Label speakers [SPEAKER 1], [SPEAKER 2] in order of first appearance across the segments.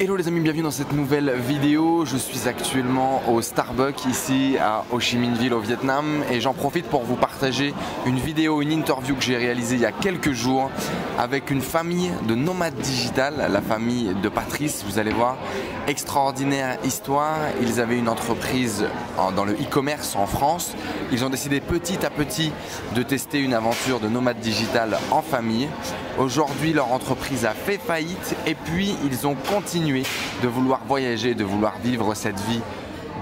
[SPEAKER 1] Hello les amis, bienvenue dans cette nouvelle vidéo. Je suis actuellement au Starbucks ici à Ho Chi Minh Ville au Vietnam et j'en profite pour vous partager une vidéo, une interview que j'ai réalisée il y a quelques jours avec une famille de nomades digital, la famille de Patrice. Vous allez voir, extraordinaire histoire. Ils avaient une entreprise dans le e-commerce en France. Ils ont décidé petit à petit de tester une aventure de nomade digital en famille. Aujourd'hui, leur entreprise a fait faillite et puis ils ont continué de vouloir voyager, de vouloir vivre cette vie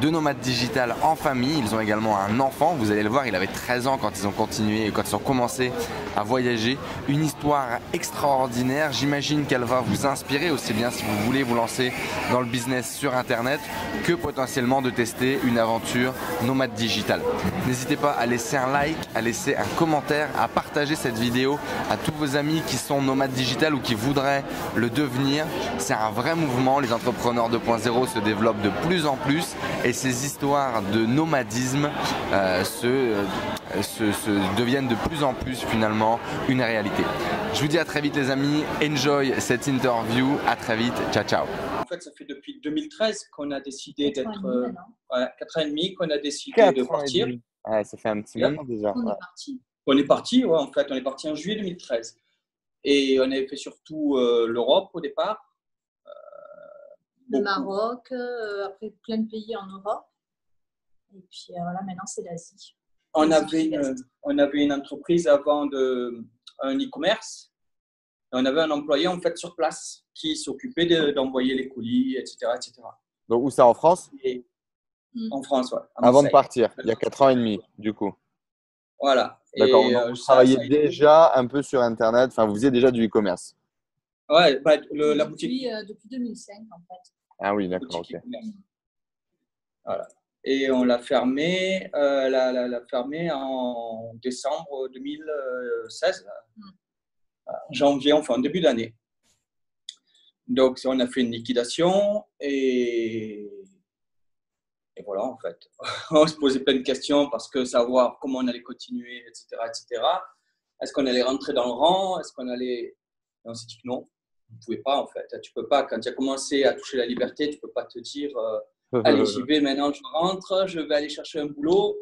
[SPEAKER 1] de nomade digital en famille. Ils ont également un enfant, vous allez le voir, il avait 13 ans quand ils ont commencé à voyager. Une histoire extraordinaire, j'imagine qu'elle va vous inspirer aussi bien si vous voulez vous lancer dans le business sur internet que potentiellement de tester une aventure nomade digital. N'hésitez pas à laisser un like, à laisser un commentaire, à partager cette vidéo à tous vos amis qui sont nomades digital ou qui voudraient le devenir. C'est un vrai mouvement, les entrepreneurs 2.0 se développent de plus en plus. Et ces histoires de nomadisme deviennent de plus en plus finalement une réalité. Je vous dis à très vite les amis, enjoy cette interview, à très vite, ciao ciao.
[SPEAKER 2] En fait, ça fait depuis 2013 qu'on a décidé d'être 4 ans et demi qu'on a décidé
[SPEAKER 1] 4
[SPEAKER 2] de
[SPEAKER 1] ans et
[SPEAKER 2] partir.
[SPEAKER 1] demi. Ouais, ça fait un petit moment déjà.
[SPEAKER 3] On est parti.
[SPEAKER 2] On est parti, ouais, en fait, on est parti en juillet 2013. Et on avait fait surtout l'Europe au départ.
[SPEAKER 3] Le Maroc, après plein de pays en Europe. Et puis voilà, maintenant c'est l'Asie.
[SPEAKER 2] On avait une entreprise avant un e-commerce. On avait un employé en fait sur place qui s'occupait d'envoyer les colis, etc., etc.
[SPEAKER 1] Donc où ça, en France?
[SPEAKER 2] En France, ouais.
[SPEAKER 1] Avant de partir, il y a 4 ans et demi du coup.
[SPEAKER 2] Voilà.
[SPEAKER 1] D'accord, donc vous travaillez déjà un peu sur internet, enfin vous faisiez déjà du e-commerce.
[SPEAKER 2] Ouais, bah, la boutique.
[SPEAKER 3] Depuis 2005 en fait.
[SPEAKER 1] Ah oui, d'accord, ok.
[SPEAKER 2] Voilà. Et on l'a fermé, en décembre 2016, janvier, enfin en début d'année. Donc on a fait une liquidation et voilà en fait. On se posait plein de questions parce que savoir comment on allait continuer, etc., etc. Est-ce qu'on allait rentrer dans le rang? Est-ce qu'on allait… Et on s'est dit que non. Vous ne pouvez pas en fait. Tu peux pas, quand tu as commencé à toucher la liberté, tu ne peux pas te dire allez, j'y vais maintenant, je rentre, je vais aller chercher un boulot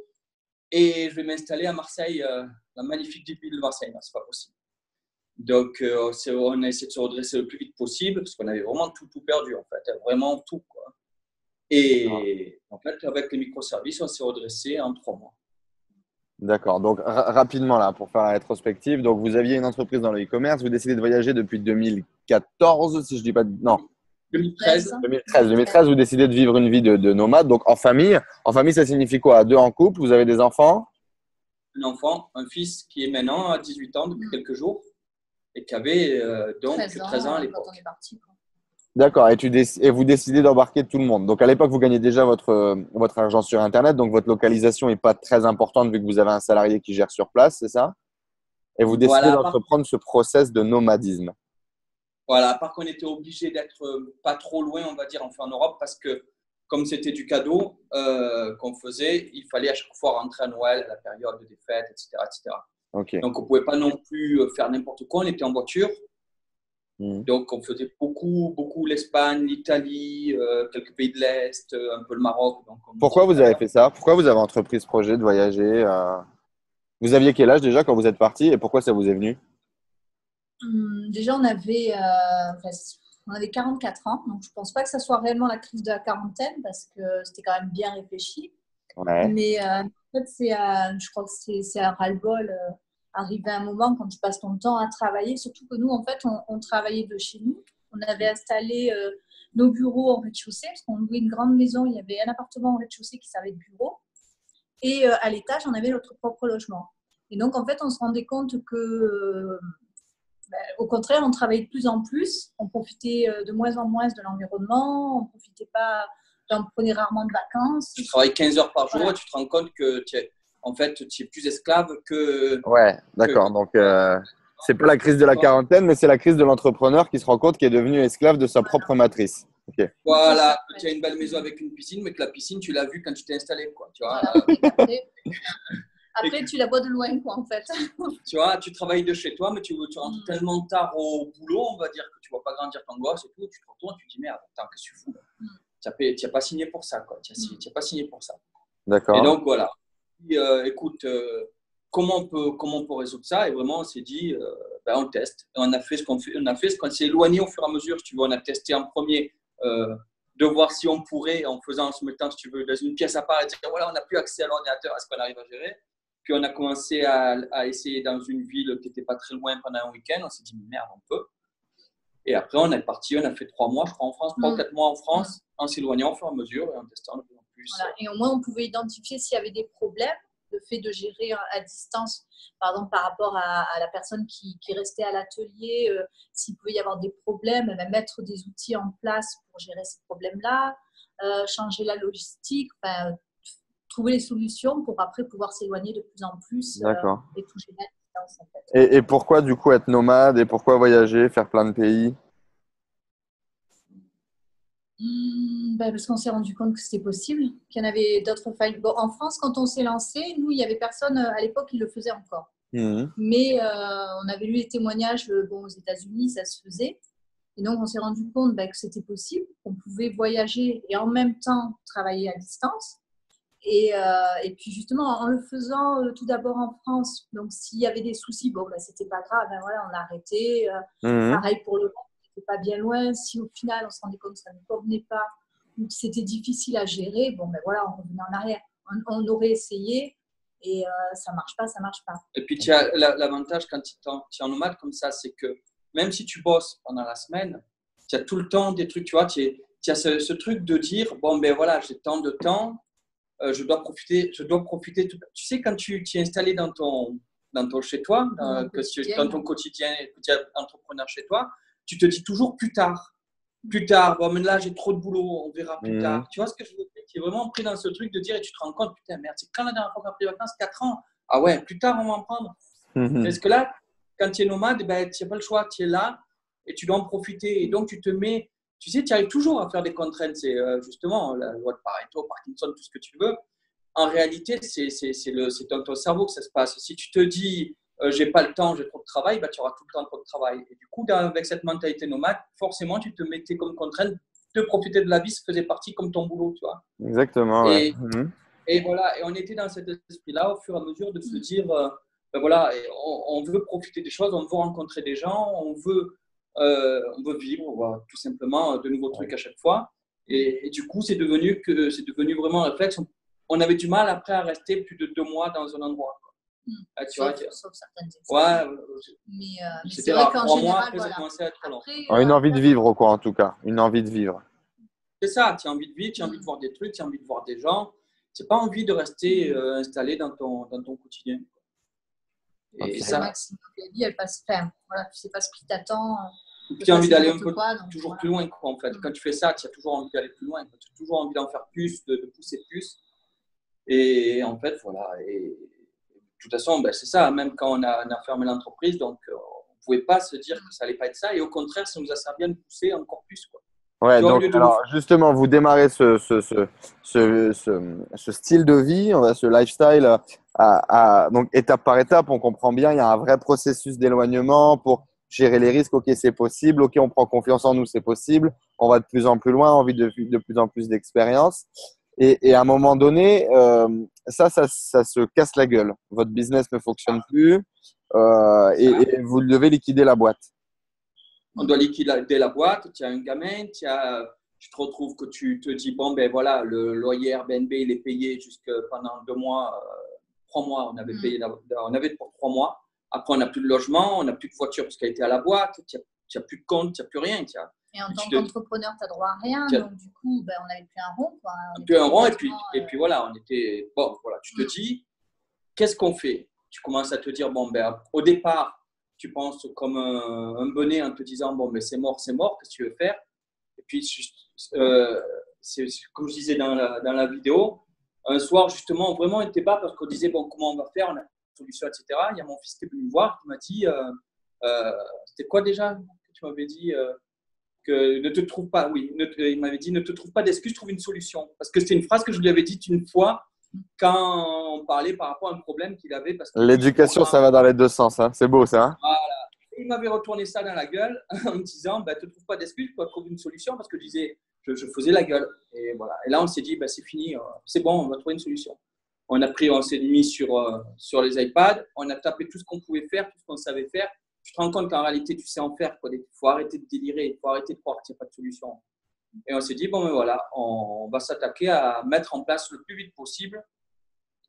[SPEAKER 2] et je vais m'installer à Marseille, la magnifique ville de Marseille. Non, ce n'est pas possible. Donc, on a essayé de se redresser le plus vite possible parce qu'on avait vraiment tout perdu en fait, vraiment tout, quoi. Et en fait, avec les microservices, on s'est redressé en 3 mois.
[SPEAKER 1] D'accord, donc rapidement là, pour faire la rétrospective, donc vous aviez une entreprise dans le e-commerce, vous décidez de voyager depuis 2014, si je dis pas… Non,
[SPEAKER 2] 2013.
[SPEAKER 1] 2013, vous décidez de vivre une vie de nomade, donc en famille. En famille, ça signifie quoi? 2 en couple, vous avez des enfants?
[SPEAKER 2] Un enfant, un fils qui est maintenant à 18 ans depuis quelques jours et qui avait donc 13 ans à l'époque.
[SPEAKER 3] Quand on est parti.
[SPEAKER 1] D'accord, et vous décidez d'embarquer tout le monde. Donc à l'époque, vous gagnez déjà votre argent sur Internet, donc votre localisation n'est pas très importante vu que vous avez un salarié qui gère sur place, c'est ça? Et vous décidez d'entreprendre ce process de nomadisme.
[SPEAKER 2] Voilà, à part qu'on était obligé d'être pas trop loin, on va dire, enfin en Europe, parce que comme c'était du cadeau qu'on faisait, il fallait à chaque fois rentrer à Noël, à la période des fêtes, etc., etc.
[SPEAKER 1] Okay.
[SPEAKER 2] Donc on ne pouvait pas non plus faire n'importe quoi, on était en voiture. Donc, on faisait beaucoup l'Espagne, l'Italie, quelques pays de l'Est, un peu le Maroc. Donc
[SPEAKER 1] pourquoi vous avez fait ça? Pourquoi vous avez entrepris ce projet de voyager? Vous aviez quel âge déjà quand vous êtes parti et pourquoi ça vous est venu?
[SPEAKER 3] Déjà, on avait 44 ans, donc je ne pense pas que ça soit réellement la crise de la quarantaine parce que c'était quand même bien réfléchi.
[SPEAKER 1] Ouais.
[SPEAKER 3] Mais en fait, je crois que c'est un ras-le-bol. Arrivé à un moment quand tu passes ton temps à travailler, surtout que nous, en fait, on travaillait de chez nous. On avait installé nos bureaux en rez-de-chaussée parce qu'on louait une grande maison. Il y avait un appartement en rez-de-chaussée qui servait de bureau. Et à l'étage, on avait notre propre logement. Et donc, en fait, on se rendait compte que, au contraire, on travaillait de plus en plus. On profitait de moins en moins de l'environnement. On ne profitait pas, on prenait rarement de vacances.
[SPEAKER 2] Tu travailles 15 heures par jour et tu te rends compte que tu es plus esclave que…
[SPEAKER 1] Ouais, d'accord. Donc, c'est pas la crise de la quarantaine, mais c'est la crise de l'entrepreneur qui se rend compte qu'il est devenu esclave de sa propre matrice. Okay.
[SPEAKER 2] Voilà, tu as une belle maison avec une piscine, mais que la piscine, tu l'as vue quand tu t'es installé, quoi. Tu vois,
[SPEAKER 3] Après, tu la vois de loin, quoi, en fait.
[SPEAKER 2] Tu vois, tu travailles de chez toi, mais tu rentres tellement tard au boulot, on va dire, que tu ne vas pas grandir ton gosse et tout. Tu te retournes, tu te dis, merde, attends, qu'est-ce que tu fous là? Tu n'as pas signé pour ça, quoi. Tu n'as pas signé pour ça.
[SPEAKER 1] D'accord.
[SPEAKER 2] Et donc, voilà. Et, écoute, comment on peut résoudre ça? Et vraiment, on s'est dit, on teste. Et on a fait ce qu'on s'est éloigné au fur et à mesure. Si tu veux, on a testé en premier de voir si on pourrait, en se mettant, si tu veux, dans une pièce à part et dire, voilà, on n'a plus accès à l'ordinateur, est-ce qu'on arrive à gérer? Puis on a commencé à essayer dans une ville qui n'était pas très loin pendant un week-end. On s'est dit, merde, on peut. Et après, on est parti, on a fait 3 mois, je crois, en France, 3 ou 4 mois en France, en s'éloignant au fur et à mesure et en testant de plus en plus.
[SPEAKER 3] Voilà. Et au moins, on pouvait identifier s'il y avait des problèmes. Le fait de gérer à distance, par exemple, par rapport à la personne qui restait à l'atelier, s'il pouvait y avoir des problèmes, même mettre des outils en place pour gérer ces problèmes-là, changer la logistique, trouver les solutions pour après pouvoir s'éloigner de plus en plus et tout gérer à distance. En fait.
[SPEAKER 1] Et pourquoi du coup être nomade et pourquoi voyager, faire plein de pays?
[SPEAKER 3] Parce qu'on s'est rendu compte que c'était possible, qu'il y en avait d'autres failles. Bon, en France, quand on s'est lancé, nous, il n'y avait personne à l'époque qui le faisait encore. Mais on avait lu les témoignages aux États-Unis, ça se faisait. Et donc, on s'est rendu compte que c'était possible, qu'on pouvait voyager et en même temps travailler à distance. Et puis, justement, en le faisant tout d'abord en France, donc s'il y avait des soucis, c'était pas grave, voilà, on a arrêté. Pareil pour le monde, c'était pas bien loin. Si au final, on se rendait compte que ça ne convenait pas ou que c'était difficile à gérer, voilà, on revenait en arrière. On aurait essayé et ça marche pas.
[SPEAKER 2] Et puis, tu as l'avantage quand tu es en nomade comme ça, c'est que même si tu bosses pendant la semaine, tu as tout le temps des trucs, tu vois, tu as ce truc de dire, voilà, j'ai tant de temps, je dois profiter. Tu sais, quand tu es installé dans ton chez-toi, dans ton quotidien, que tu es entrepreneur chez toi, tu te dis toujours plus tard. Mais là, j'ai trop de boulot, on verra plus tard. Tu vois ce que je veux dire? Tu es vraiment pris dans ce truc de dire et tu te rends compte, putain, merde, c'est quand la dernière fois qu'on a pris des vacances? 4 ans. Ah ouais, plus tard, on va en prendre. Parce que là, quand tu es nomade, tu n'as pas le choix, tu es là et tu dois en profiter. Et donc, tu te mets, tu sais, tu arrives toujours à faire des contraintes. C'est justement la loi de Pareto, Parkinson, tout ce que tu veux. En réalité, c'est dans ton cerveau que ça se passe. Si tu te dis, j'ai pas le temps, j'ai trop de travail, tu auras tout le temps trop de travail. Et du coup, avec cette mentalité nomade, forcément, tu te mettais comme contrainte de profiter de la vie, ça faisait partie comme ton boulot, tu vois.
[SPEAKER 1] Exactement, ouais.
[SPEAKER 2] Et voilà, et on était dans cet esprit-là au fur et à mesure de se dire, voilà, on veut profiter des choses, on veut rencontrer des gens, on veut vivre, tout simplement, de nouveaux trucs à chaque fois. Et du coup, c'est devenu vraiment un réflexe. On avait du mal après à rester plus de 2 mois dans un endroit.
[SPEAKER 3] Sauf certaines exceptions.
[SPEAKER 2] Mais
[SPEAKER 3] c'est vrai qu'en
[SPEAKER 2] 3 mois,
[SPEAKER 3] général,
[SPEAKER 2] après, ça commençait à être long.
[SPEAKER 1] Une envie de vivre, quoi, en tout cas. Une envie de vivre.
[SPEAKER 2] C'est ça, tu as envie de vivre, tu as envie de voir des trucs, tu as envie de voir des gens. Tu n'as pas envie de rester installé dans ton quotidien.
[SPEAKER 3] Et ça, maximum la vie, elle passe ferme. Voilà, tu ne sais pas ce qui t'attend.
[SPEAKER 2] Tu as envie d'aller un peu toujours plus loin, quoi, en fait. Quand tu fais ça, tu as toujours envie d'aller plus loin. Tu as toujours envie d'en faire plus, de pousser plus. Et en fait, voilà. Et de toute façon, c'est ça. Même quand on a fermé l'entreprise, donc on ne pouvait pas se dire que ça n'allait pas être ça. Et au contraire, ça nous a servi à nous pousser encore plus, quoi.
[SPEAKER 1] Ouais, donc alors justement, vous démarrez ce style de vie, ce lifestyle, donc étape par étape, on comprend bien, il y a un vrai processus d'éloignement pour gérer les risques. Ok, c'est possible. Ok, on prend confiance en nous, c'est possible. On va de plus en plus loin, envie de plus en plus d'expérience. Et à un moment donné, ça se casse la gueule. Votre business ne fonctionne plus et vous devez liquider la boîte.
[SPEAKER 2] On doit liquider la boîte, tu as un gamin, tu te retrouves que tu te dis, voilà, le loyer Airbnb, il est payé pendant 2 mois, 3 mois, on avait pour 3 mois. Après, on n'a plus de logement, on n'a plus de voiture parce qu'elle était à la boîte, tu n'as plus de compte, tu n'as plus rien.
[SPEAKER 3] Et en tant qu'entrepreneur, tu n'as droit à rien, donc du coup, on n'avait plus un rond.
[SPEAKER 2] Plus un rond, et puis voilà, on était, voilà, tu te dis, qu'est-ce qu'on fait? Tu commences à te dire, au départ, tu penses comme un bonnet en te disant, c'est mort, qu'est-ce que tu veux faire? Et puis, c'est comme je disais dans la vidéo, un soir, justement, vraiment, on n'était pas parce qu'on disait, comment on va faire? On a une solution, etc. Il y a mon fils qui est venu me voir, qui m'a dit, c'était quoi déjà que tu m'avais dit que ne te trouve pas, il m'avait dit, ne te trouve pas d'excuses, trouve une solution. Parce que c'était une phrase que je lui avais dite une fois, quand on parlait par rapport à un problème qu'il avait.
[SPEAKER 1] L'éducation, ça va dans les deux sens. Hein. C'est beau, ça. Hein.
[SPEAKER 2] Voilà. Il m'avait retourné ça dans la gueule en me disant ne te trouve pas d'excuses, tu dois trouver une solution parce que je disais, je faisais la gueule. Et, voilà. Et là, on s'est dit c'est fini, c'est bon, on va trouver une solution. On s'est mis sur les iPads, on a tapé tout ce qu'on pouvait faire, tout ce qu'on savait faire. Tu te rends compte qu'en réalité, tu sais en faire. Il faut arrêter de délirer, il faut arrêter de croire qu'il n'y a pas de solution. Et on s'est dit, voilà, on va s'attaquer à mettre en place le plus vite possible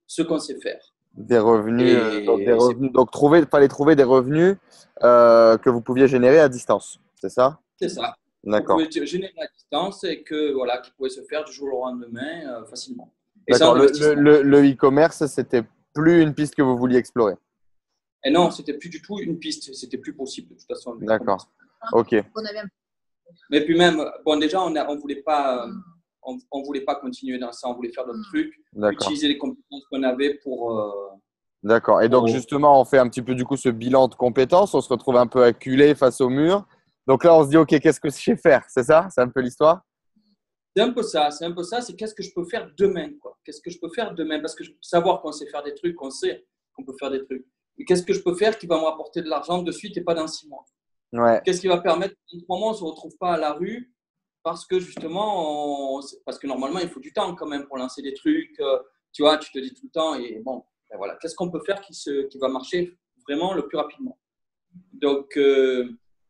[SPEAKER 2] ce qu'on sait faire.
[SPEAKER 1] Des revenus. Donc, il fallait trouver des revenus que vous pouviez générer à distance. C'est ça?
[SPEAKER 2] C'est ça.
[SPEAKER 1] D'accord.
[SPEAKER 2] Vous pouvez générer à distance et qui pouvait se faire du jour au lendemain facilement.
[SPEAKER 1] D'accord. Le e-commerce, c'était plus une piste que vous vouliez explorer?
[SPEAKER 2] Et non, c'était plus du tout une piste. C'était plus possible de toute façon.
[SPEAKER 1] D'accord. Ok.
[SPEAKER 2] Mais puis même, déjà, on voulait pas continuer dans ça. On voulait faire d'autres trucs, utiliser les compétences qu'on avait pour.
[SPEAKER 1] D'accord. Et donc, justement, on fait un petit peu du coup ce bilan de compétences. On se retrouve un peu acculé face au mur. Donc là, on se dit, OK, qu'est-ce que je sais faire? C'est ça? C'est un peu l'histoire?
[SPEAKER 2] C'est un peu ça. C'est qu'est-ce que je peux faire demain, quoi. Qu'est-ce que je peux faire demain? Parce que savoir qu'on sait faire des trucs, on sait qu'on peut faire des trucs. Mais qu'est-ce que je peux faire qui va me rapporter de l'argent de suite et pas dans 6 mois?
[SPEAKER 1] Ouais.
[SPEAKER 2] Qu'est-ce qui va permettre qu'en 3 mois, on ne se retrouve pas à la rue parce que justement, parce que normalement, il faut du temps quand même pour lancer des trucs. Tu vois, tu te dis tout le temps et bon, ben voilà, qu'est-ce qu'on peut faire qui va marcher vraiment le plus rapidement? Donc,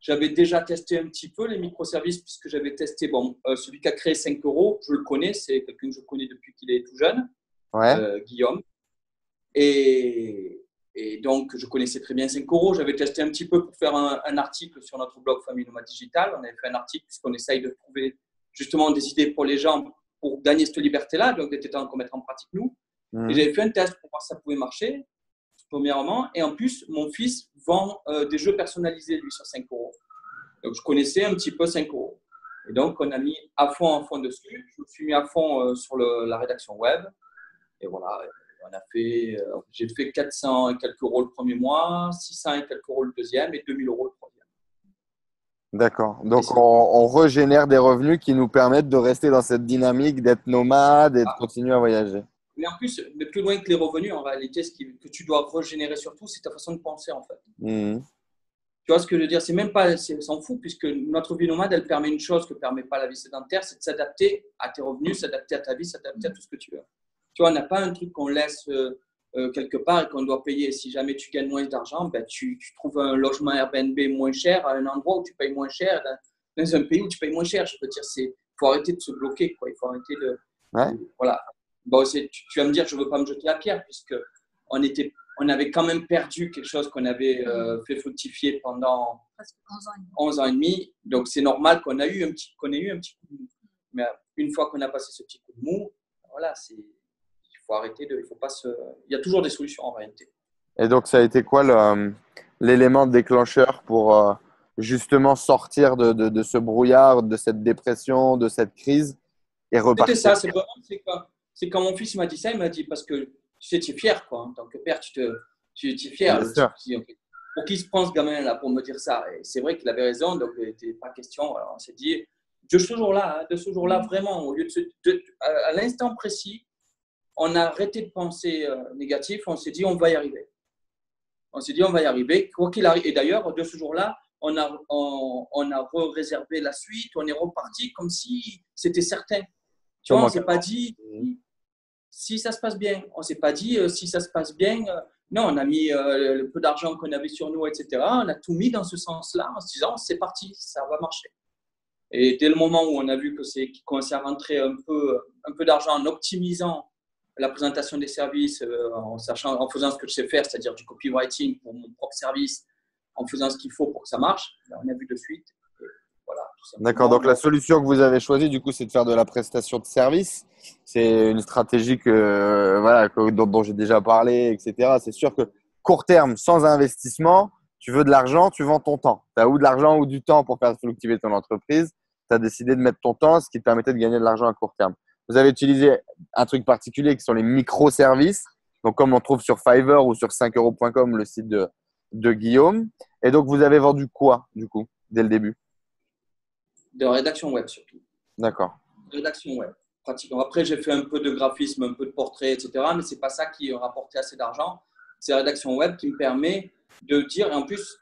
[SPEAKER 2] j'avais déjà testé un petit peu les microservices puisque j'avais testé, celui qui a créé 5 euros, je le connais, c'est quelqu'un que je connais depuis qu'il est tout jeune, Guillaume. Et donc, je connaissais très bien 5 euros. J'avais testé un petit peu pour faire un article sur notre blog Famille Nomade Digital. On avait fait un article puisqu'on essaye de trouver justement des idées pour les gens pour gagner cette liberté-là. Donc, il était temps qu'on mette en pratique nous. Et j'avais fait un test pour voir si ça pouvait marcher, premièrement. Et en plus, mon fils vend des jeux personnalisés, lui, sur 5 euros. Donc, je connaissais un petit peu 5 euros. Et donc, on a mis à fond dessus. Je me suis mis à fond sur la rédaction web. Et voilà. J'ai fait 400 et quelques euros le premier mois, 600 et quelques euros le deuxième et 2000 euros le troisième.
[SPEAKER 1] D'accord. Donc, on régénère des revenus qui nous permettent de rester dans cette dynamique, d'être nomade et de continuer à voyager.
[SPEAKER 2] Mais en plus, plus loin que les revenus, en réalité, que tu dois régénérer surtout, c'est ta façon de penser, en fait. Tu vois ce que je veux dire? C'est même pas, on s'en fout, puisque notre vie nomade, elle permet une chose que ne permet pas la vie sédentaire, c'est de s'adapter à tes revenus, s'adapter à ta vie, s'adapter à tout ce que tu veux. Tu vois, on n'a pas un truc qu'on laisse quelque part et qu'on doit payer. Si jamais tu gagnes moins d'argent, tu trouves un logement Airbnb moins cher à un endroit où tu payes moins cher, dans un pays où tu payes moins cher. Je peux dire, il faut arrêter de se bloquer, quoi. Il faut arrêter de… Voilà. Tu vas me dire, je ne veux pas me jeter la pierre puisqu'on avait quand même perdu quelque chose qu'on avait fait fructifier pendant 11 ans et demi. Donc, c'est normal qu'on ait eu un petit coup de mou. Mais une fois qu'on a passé ce petit coup de mou, voilà, il faut arrêter il y a toujours des solutions en réalité.
[SPEAKER 1] Et donc, ça a été quoi l'élément déclencheur pour justement sortir de ce brouillard, de cette dépression, de cette crise et repartir?
[SPEAKER 2] C'était ça, c'est quand mon fils m'a dit ça, il m'a dit parce que tu sais, tu es fier, quoi. En tant que père, tu es fier. Pour qui se prend ce gamin-là pour me dire ça? Et c'est vrai qu'il avait raison, donc il n'était pas question. Alors, on s'est dit, de ce jour-là, vraiment, au lieu à l'instant précis, on a arrêté de penser négatif, on s'est dit on va y arriver. Quoi qu'il arrive. Et d'ailleurs, de ce jour-là, on a réservé la suite, on est reparti comme si c'était certain. Tu vois, on ne s'est pas dit si ça se passe bien. On ne s'est pas dit si ça se passe bien. Non, on a mis le peu d'argent qu'on avait sur nous, etc. On a tout mis dans ce sens-là en se disant c'est parti, ça va marcher. Et dès le moment où on a vu qu'il commençait à rentrer un peu d'argent en optimisant la présentation des services, en faisant ce que je sais faire, c'est-à-dire du copywriting pour mon propre service, en faisant ce qu'il faut pour que ça marche, on a vu de suite. Voilà,
[SPEAKER 1] d'accord, donc la solution que vous avez choisie, du coup, c'est de faire de la prestation de service. C'est une stratégie dont j'ai déjà parlé, etc. C'est sûr que court terme, sans investissement, tu veux de l'argent, tu vends ton temps. Tu as ou de l'argent ou du temps pour faire fructifier ton entreprise. Tu as décidé de mettre ton temps, ce qui te permettait de gagner de l'argent à court terme. Vous avez utilisé un truc particulier qui sont les microservices. Donc, comme on trouve sur Fiverr ou sur 5euros.com, le site de Guillaume. Et donc, vous avez vendu quoi, du coup, dès le début?
[SPEAKER 2] De rédaction web, surtout.
[SPEAKER 1] D'accord.
[SPEAKER 2] Rédaction web. pratiquement. Après, j'ai fait un peu de graphisme, un peu de portrait, etc. Mais ce n'est pas ça qui rapportait assez d'argent. C'est la rédaction web qui me permet de dire, et en plus,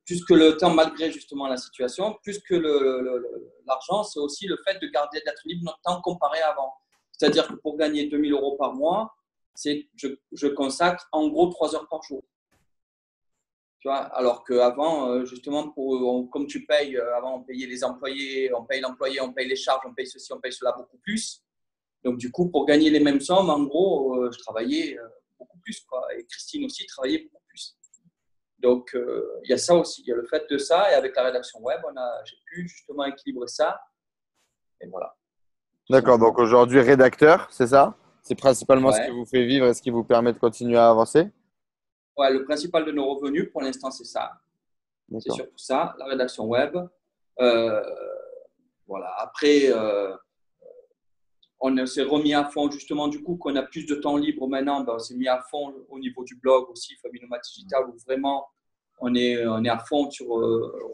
[SPEAKER 2] plus que le temps, malgré justement la situation, plus que l'argent, c'est aussi le fait de garder, d'être libre notre temps comparé à avant. C'est-à-dire que pour gagner 2 000 € par mois, je consacre en gros 3 heures par jour. Tu vois, alors qu'avant, justement, comme tu payes, avant on payait les employés, on paye l'employé, on paye les charges, on paye ceci, on paye cela beaucoup plus. Donc du coup, pour gagner les mêmes sommes, en gros, je travaillais beaucoup plus, quoi. Et Christine aussi travaillait beaucoup plus. Donc il y a ça aussi, il y a le fait de ça. Et avec la rédaction web, j'ai pu justement équilibrer ça. Et voilà.
[SPEAKER 1] D'accord, donc aujourd'hui rédacteur, c'est ça? C'est principalement ce
[SPEAKER 2] Ouais.
[SPEAKER 1] qui vous fait vivre et ce qui vous permet de continuer à avancer?
[SPEAKER 2] Ouais, le principal de nos revenus, pour l'instant, c'est ça. C'est
[SPEAKER 1] D'accord.
[SPEAKER 2] surtout ça, la rédaction web. Voilà. Après, on s'est remis à fond, justement, du coup, qu'on a plus de temps libre maintenant, ben, on s'est mis à fond au niveau du blog aussi, Famille Nomade Digital, où vraiment, on est à fond sur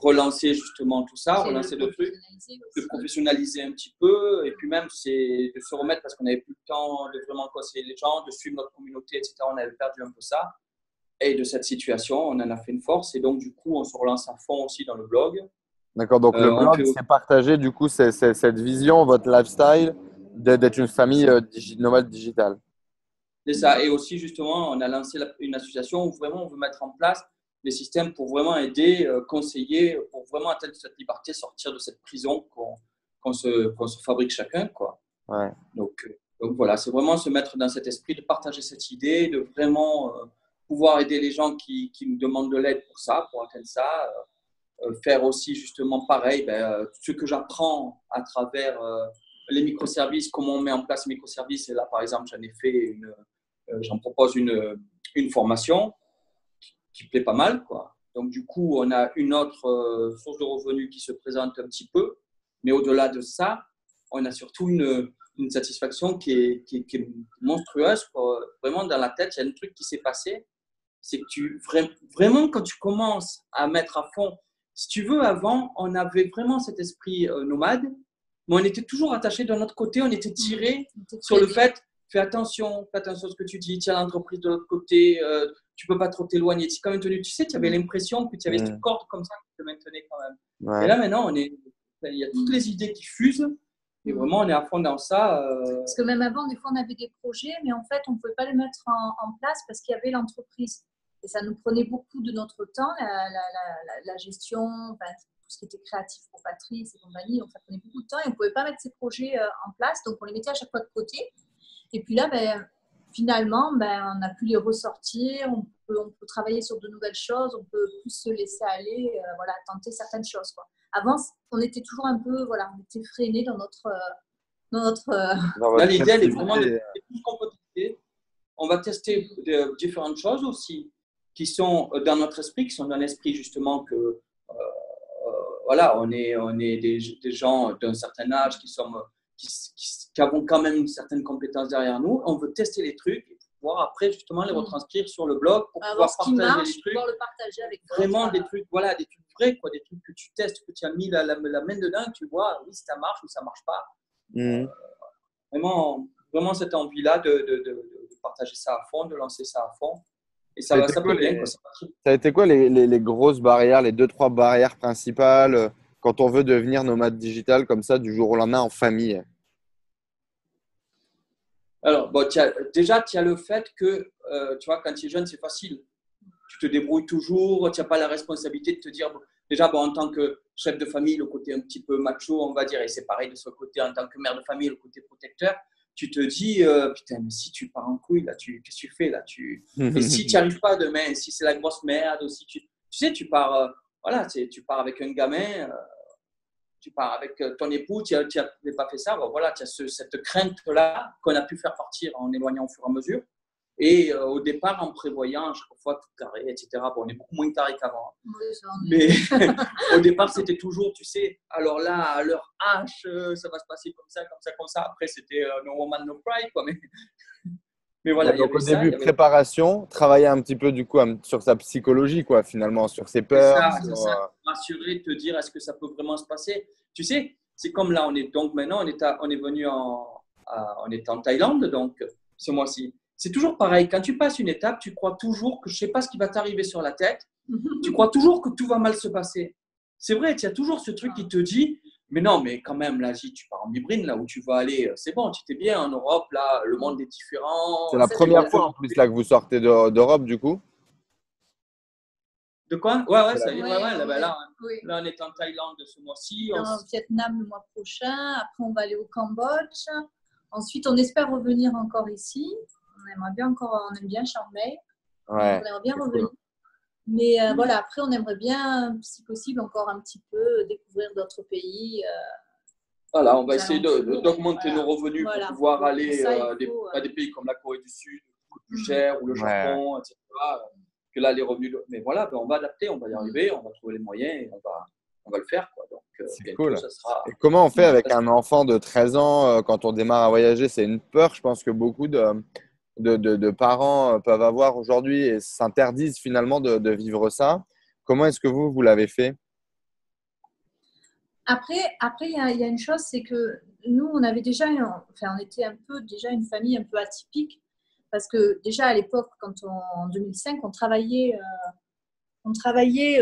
[SPEAKER 2] relancer justement tout ça, relancer le truc, de professionnaliser un petit peu, et puis même, c'est de se remettre parce qu'on n'avait plus le temps de vraiment conseiller les gens, de suivre notre communauté, etc. On avait perdu un peu ça. Et de cette situation, on en a fait une force. Et donc, du coup, on se relance à fond aussi dans le blog.
[SPEAKER 1] D'accord, donc le blog, c'est partager du coup cette vision, votre lifestyle, d'être une famille nomade digitale.
[SPEAKER 2] C'est ça. Et aussi, justement, on a lancé une association où vraiment on veut mettre en place des systèmes pour vraiment aider, conseiller, pour vraiment atteindre cette liberté, sortir de cette prison qu'on se fabrique chacun, quoi.
[SPEAKER 1] Ouais.
[SPEAKER 2] Donc voilà, c'est vraiment se mettre dans cet esprit de partager cette idée, de vraiment pouvoir aider les gens qui nous demandent de l'aide pour ça, pour atteindre ça. Faire aussi justement pareil, ce que j'apprends à travers les microservices, comment on met en place les microservices. Et là, par exemple, j'en propose une formation qui plaît pas mal, quoi. Donc, du coup, on a une autre source de revenus qui se présente un petit peu. Mais au-delà de ça, on a surtout une satisfaction qui est monstrueuse, quoi. Vraiment, dans la tête, il y a un truc qui s'est passé. C'est que vraiment, quand tu commences à mettre à fond, si tu veux, avant, on avait vraiment cet esprit nomade, mais on était toujours attaché de notre côté, on était tiré sur le fait, fais attention à ce que tu dis, tiens l'entreprise de l'autre côté, tu ne peux pas trop t'éloigner. C'est quand même tenu, tu sais, tu avais l'impression que tu avais cette corde comme ça qui te maintenait quand même.
[SPEAKER 1] Ouais.
[SPEAKER 2] Et là, maintenant, il y a toutes les idées qui fusent. Et vraiment, on est à fond dans ça.
[SPEAKER 3] Parce que même avant, des fois, on avait des projets, mais en fait, on ne pouvait pas les mettre en place parce qu'il y avait l'entreprise. Et ça nous prenait beaucoup de notre temps, la gestion, enfin, tout ce qui était créatif pour Patrice et compagnie. Donc, ça prenait beaucoup de temps et on ne pouvait pas mettre ces projets en place. Donc, on les mettait à chaque fois de côté. Et puis là, finalement, on a pu les ressortir. On peut travailler sur de nouvelles choses. On peut plus se laisser aller, tenter certaines choses, quoi. Avant, on était toujours un peu, on était freiné dans notre.
[SPEAKER 2] Là, l'idée, elle est vraiment de tout ce qu'on peut tester. On va tester différentes choses aussi qui sont dans notre esprit, qui sont dans l'esprit justement que on est des gens d'un certain âge qui avons quand même une certaine compétence derrière nous. On veut tester les trucs et pouvoir après justement les retranscrire sur le blog pour pouvoir partager les trucs.
[SPEAKER 3] Pouvoir le partager avec
[SPEAKER 2] vraiment des trucs, des trucs vrais, quoi, des trucs que tu testes, que tu as mis la main dedans et tu vois oui, si ça marche ou ça marche pas. Vraiment cette envie-là de partager ça à fond, de lancer ça à fond. Et ça plaît bien, quoi.
[SPEAKER 1] Ça a été quoi les grosses barrières, les 2-3 barrières principales quand on veut devenir nomade digital comme ça du jour au lendemain en famille?
[SPEAKER 2] Alors, déjà, tu as le fait que, tu vois, quand tu es jeune, c'est facile. Tu te débrouilles toujours, tu n'as pas la responsabilité de te dire, déjà, en tant que chef de famille, le côté un petit peu macho, on va dire, et c'est pareil de ce côté en tant que mère de famille, le côté protecteur, tu te dis, putain, mais si tu pars en couille, là, qu'est-ce que tu fais là Et si tu n'y arrives pas demain, si c'est la grosse merde, ou si tu sais, tu pars, tu pars avec un gamin, tu pars avec ton époux, tu n'avais pas fait ça, tu as cette crainte-là qu'on a pu faire partir en éloignant au fur et à mesure. Et au départ, en prévoyant chaque fois tout carré, etc. On est beaucoup moins carré qu'avant. Mais au départ, c'était toujours, tu sais, alors là, à l'heure H, ça va se passer comme ça, comme ça, comme ça. Après, c'était no woman, no cry, quoi. Mais voilà,
[SPEAKER 1] donc au début, préparation, travailler un petit peu du coup sur sa psychologie, quoi, finalement, sur ses peurs.
[SPEAKER 2] C'est ça. Rassurer, te dire, est-ce que ça peut vraiment se passer? Tu sais, c'est comme là, maintenant, on est venu on était en Thaïlande, donc ce mois-ci. C'est toujours pareil. Quand tu passes une étape, tu crois toujours que je ne sais pas ce qui va t'arriver sur la tête. Tu crois toujours que tout va mal se passer. C'est vrai, tu as toujours ce truc qui te dit, mais non, mais quand même, l'Asie, tu pars en hybride, là où tu vas aller, c'est bon, tu t'es bien en Europe, là, le monde est différent.
[SPEAKER 1] C'est la première fois en plus là que vous sortez d'Europe du coup?
[SPEAKER 2] De quoi? Ouais,
[SPEAKER 1] C'est
[SPEAKER 2] ça
[SPEAKER 1] la-
[SPEAKER 2] y est, là,
[SPEAKER 3] Oui.
[SPEAKER 2] là, on est en Thaïlande ce mois-ci.
[SPEAKER 3] Au Vietnam le mois prochain. Après, on va aller au Cambodge. Ensuite, on espère revenir encore ici. On aimerait bien encore, on aime bien Chiang Mai.
[SPEAKER 1] Ouais,
[SPEAKER 3] On aimerait bien
[SPEAKER 1] c'est
[SPEAKER 3] revenir.
[SPEAKER 1] cool.
[SPEAKER 3] Mais voilà, après, on aimerait bien, si possible, encore un petit peu découvrir d'autres pays.
[SPEAKER 2] Voilà, on va
[SPEAKER 3] aux
[SPEAKER 2] essayer
[SPEAKER 3] alentours.
[SPEAKER 2] d'augmenter
[SPEAKER 3] Voilà.
[SPEAKER 2] nos revenus
[SPEAKER 3] Voilà.
[SPEAKER 2] pour pouvoir
[SPEAKER 3] Pour
[SPEAKER 2] aller
[SPEAKER 3] ça, il faut,
[SPEAKER 2] à des pays comme la Corée du Sud, qui coûtent plus cher, ou le
[SPEAKER 1] Ouais.
[SPEAKER 2] Japon, etc. Que là, les revenus. Mais voilà, ben, on va adapter, on va y arriver, on va trouver les moyens et on va le faire, quoi. Donc,
[SPEAKER 1] C'est
[SPEAKER 2] bientôt,
[SPEAKER 1] cool.
[SPEAKER 2] ça sera.
[SPEAKER 1] Et comment on fait avec
[SPEAKER 2] Parce que-
[SPEAKER 1] un enfant de 13 ans quand on démarre à voyager? C'est une peur, je pense que beaucoup de parents peuvent avoir aujourd'hui et s'interdisent finalement de vivre ça. Comment est-ce que vous l'avez fait?
[SPEAKER 3] Après, il y a une chose, c'est que nous, on avait déjà, enfin, on était un peu déjà une famille un peu atypique, parce que déjà à l'époque, en 2005, on travaillait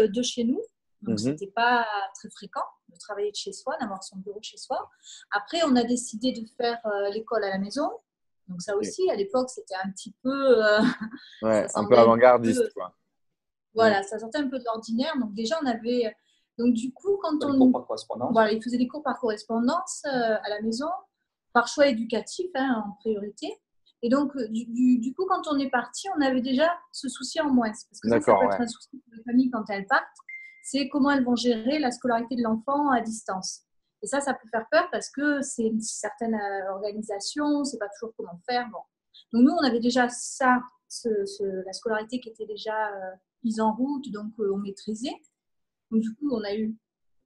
[SPEAKER 3] de chez nous, donc
[SPEAKER 1] Mhm.
[SPEAKER 3] c'était pas très fréquent de travailler de chez soi, d'avoir son bureau chez soi. Après, on a décidé de faire l'école à la maison, donc ça
[SPEAKER 1] Ok.
[SPEAKER 3] aussi, à l'époque, c'était un petit peu,
[SPEAKER 1] Ouais,
[SPEAKER 3] ça
[SPEAKER 1] un peu
[SPEAKER 3] semblait un peu,
[SPEAKER 1] avant-gardiste, quoi. Mm.
[SPEAKER 3] voilà, ça sortait un peu de l'ordinaire. Donc déjà, on avait, donc du coup, quand
[SPEAKER 2] les cours
[SPEAKER 3] on,
[SPEAKER 2] par correspondance.
[SPEAKER 3] voilà, il faisait des cours par correspondance à la maison, par choix éducatif en priorité. Et donc, du coup, quand on est parti, on avait déjà ce souci en moins. Parce que ça
[SPEAKER 1] D'accord,
[SPEAKER 3] peut
[SPEAKER 1] ouais.
[SPEAKER 3] être un souci pour les familles quand elles partent. C'est comment elles vont gérer la scolarité de l'enfant à distance. Et ça peut faire peur parce que c'est une certaine organisation, c'est pas toujours comment faire. Bon. Donc, nous, on avait déjà ça, la scolarité qui était déjà mise en route, donc on maîtrisait. Donc, du coup, on a eu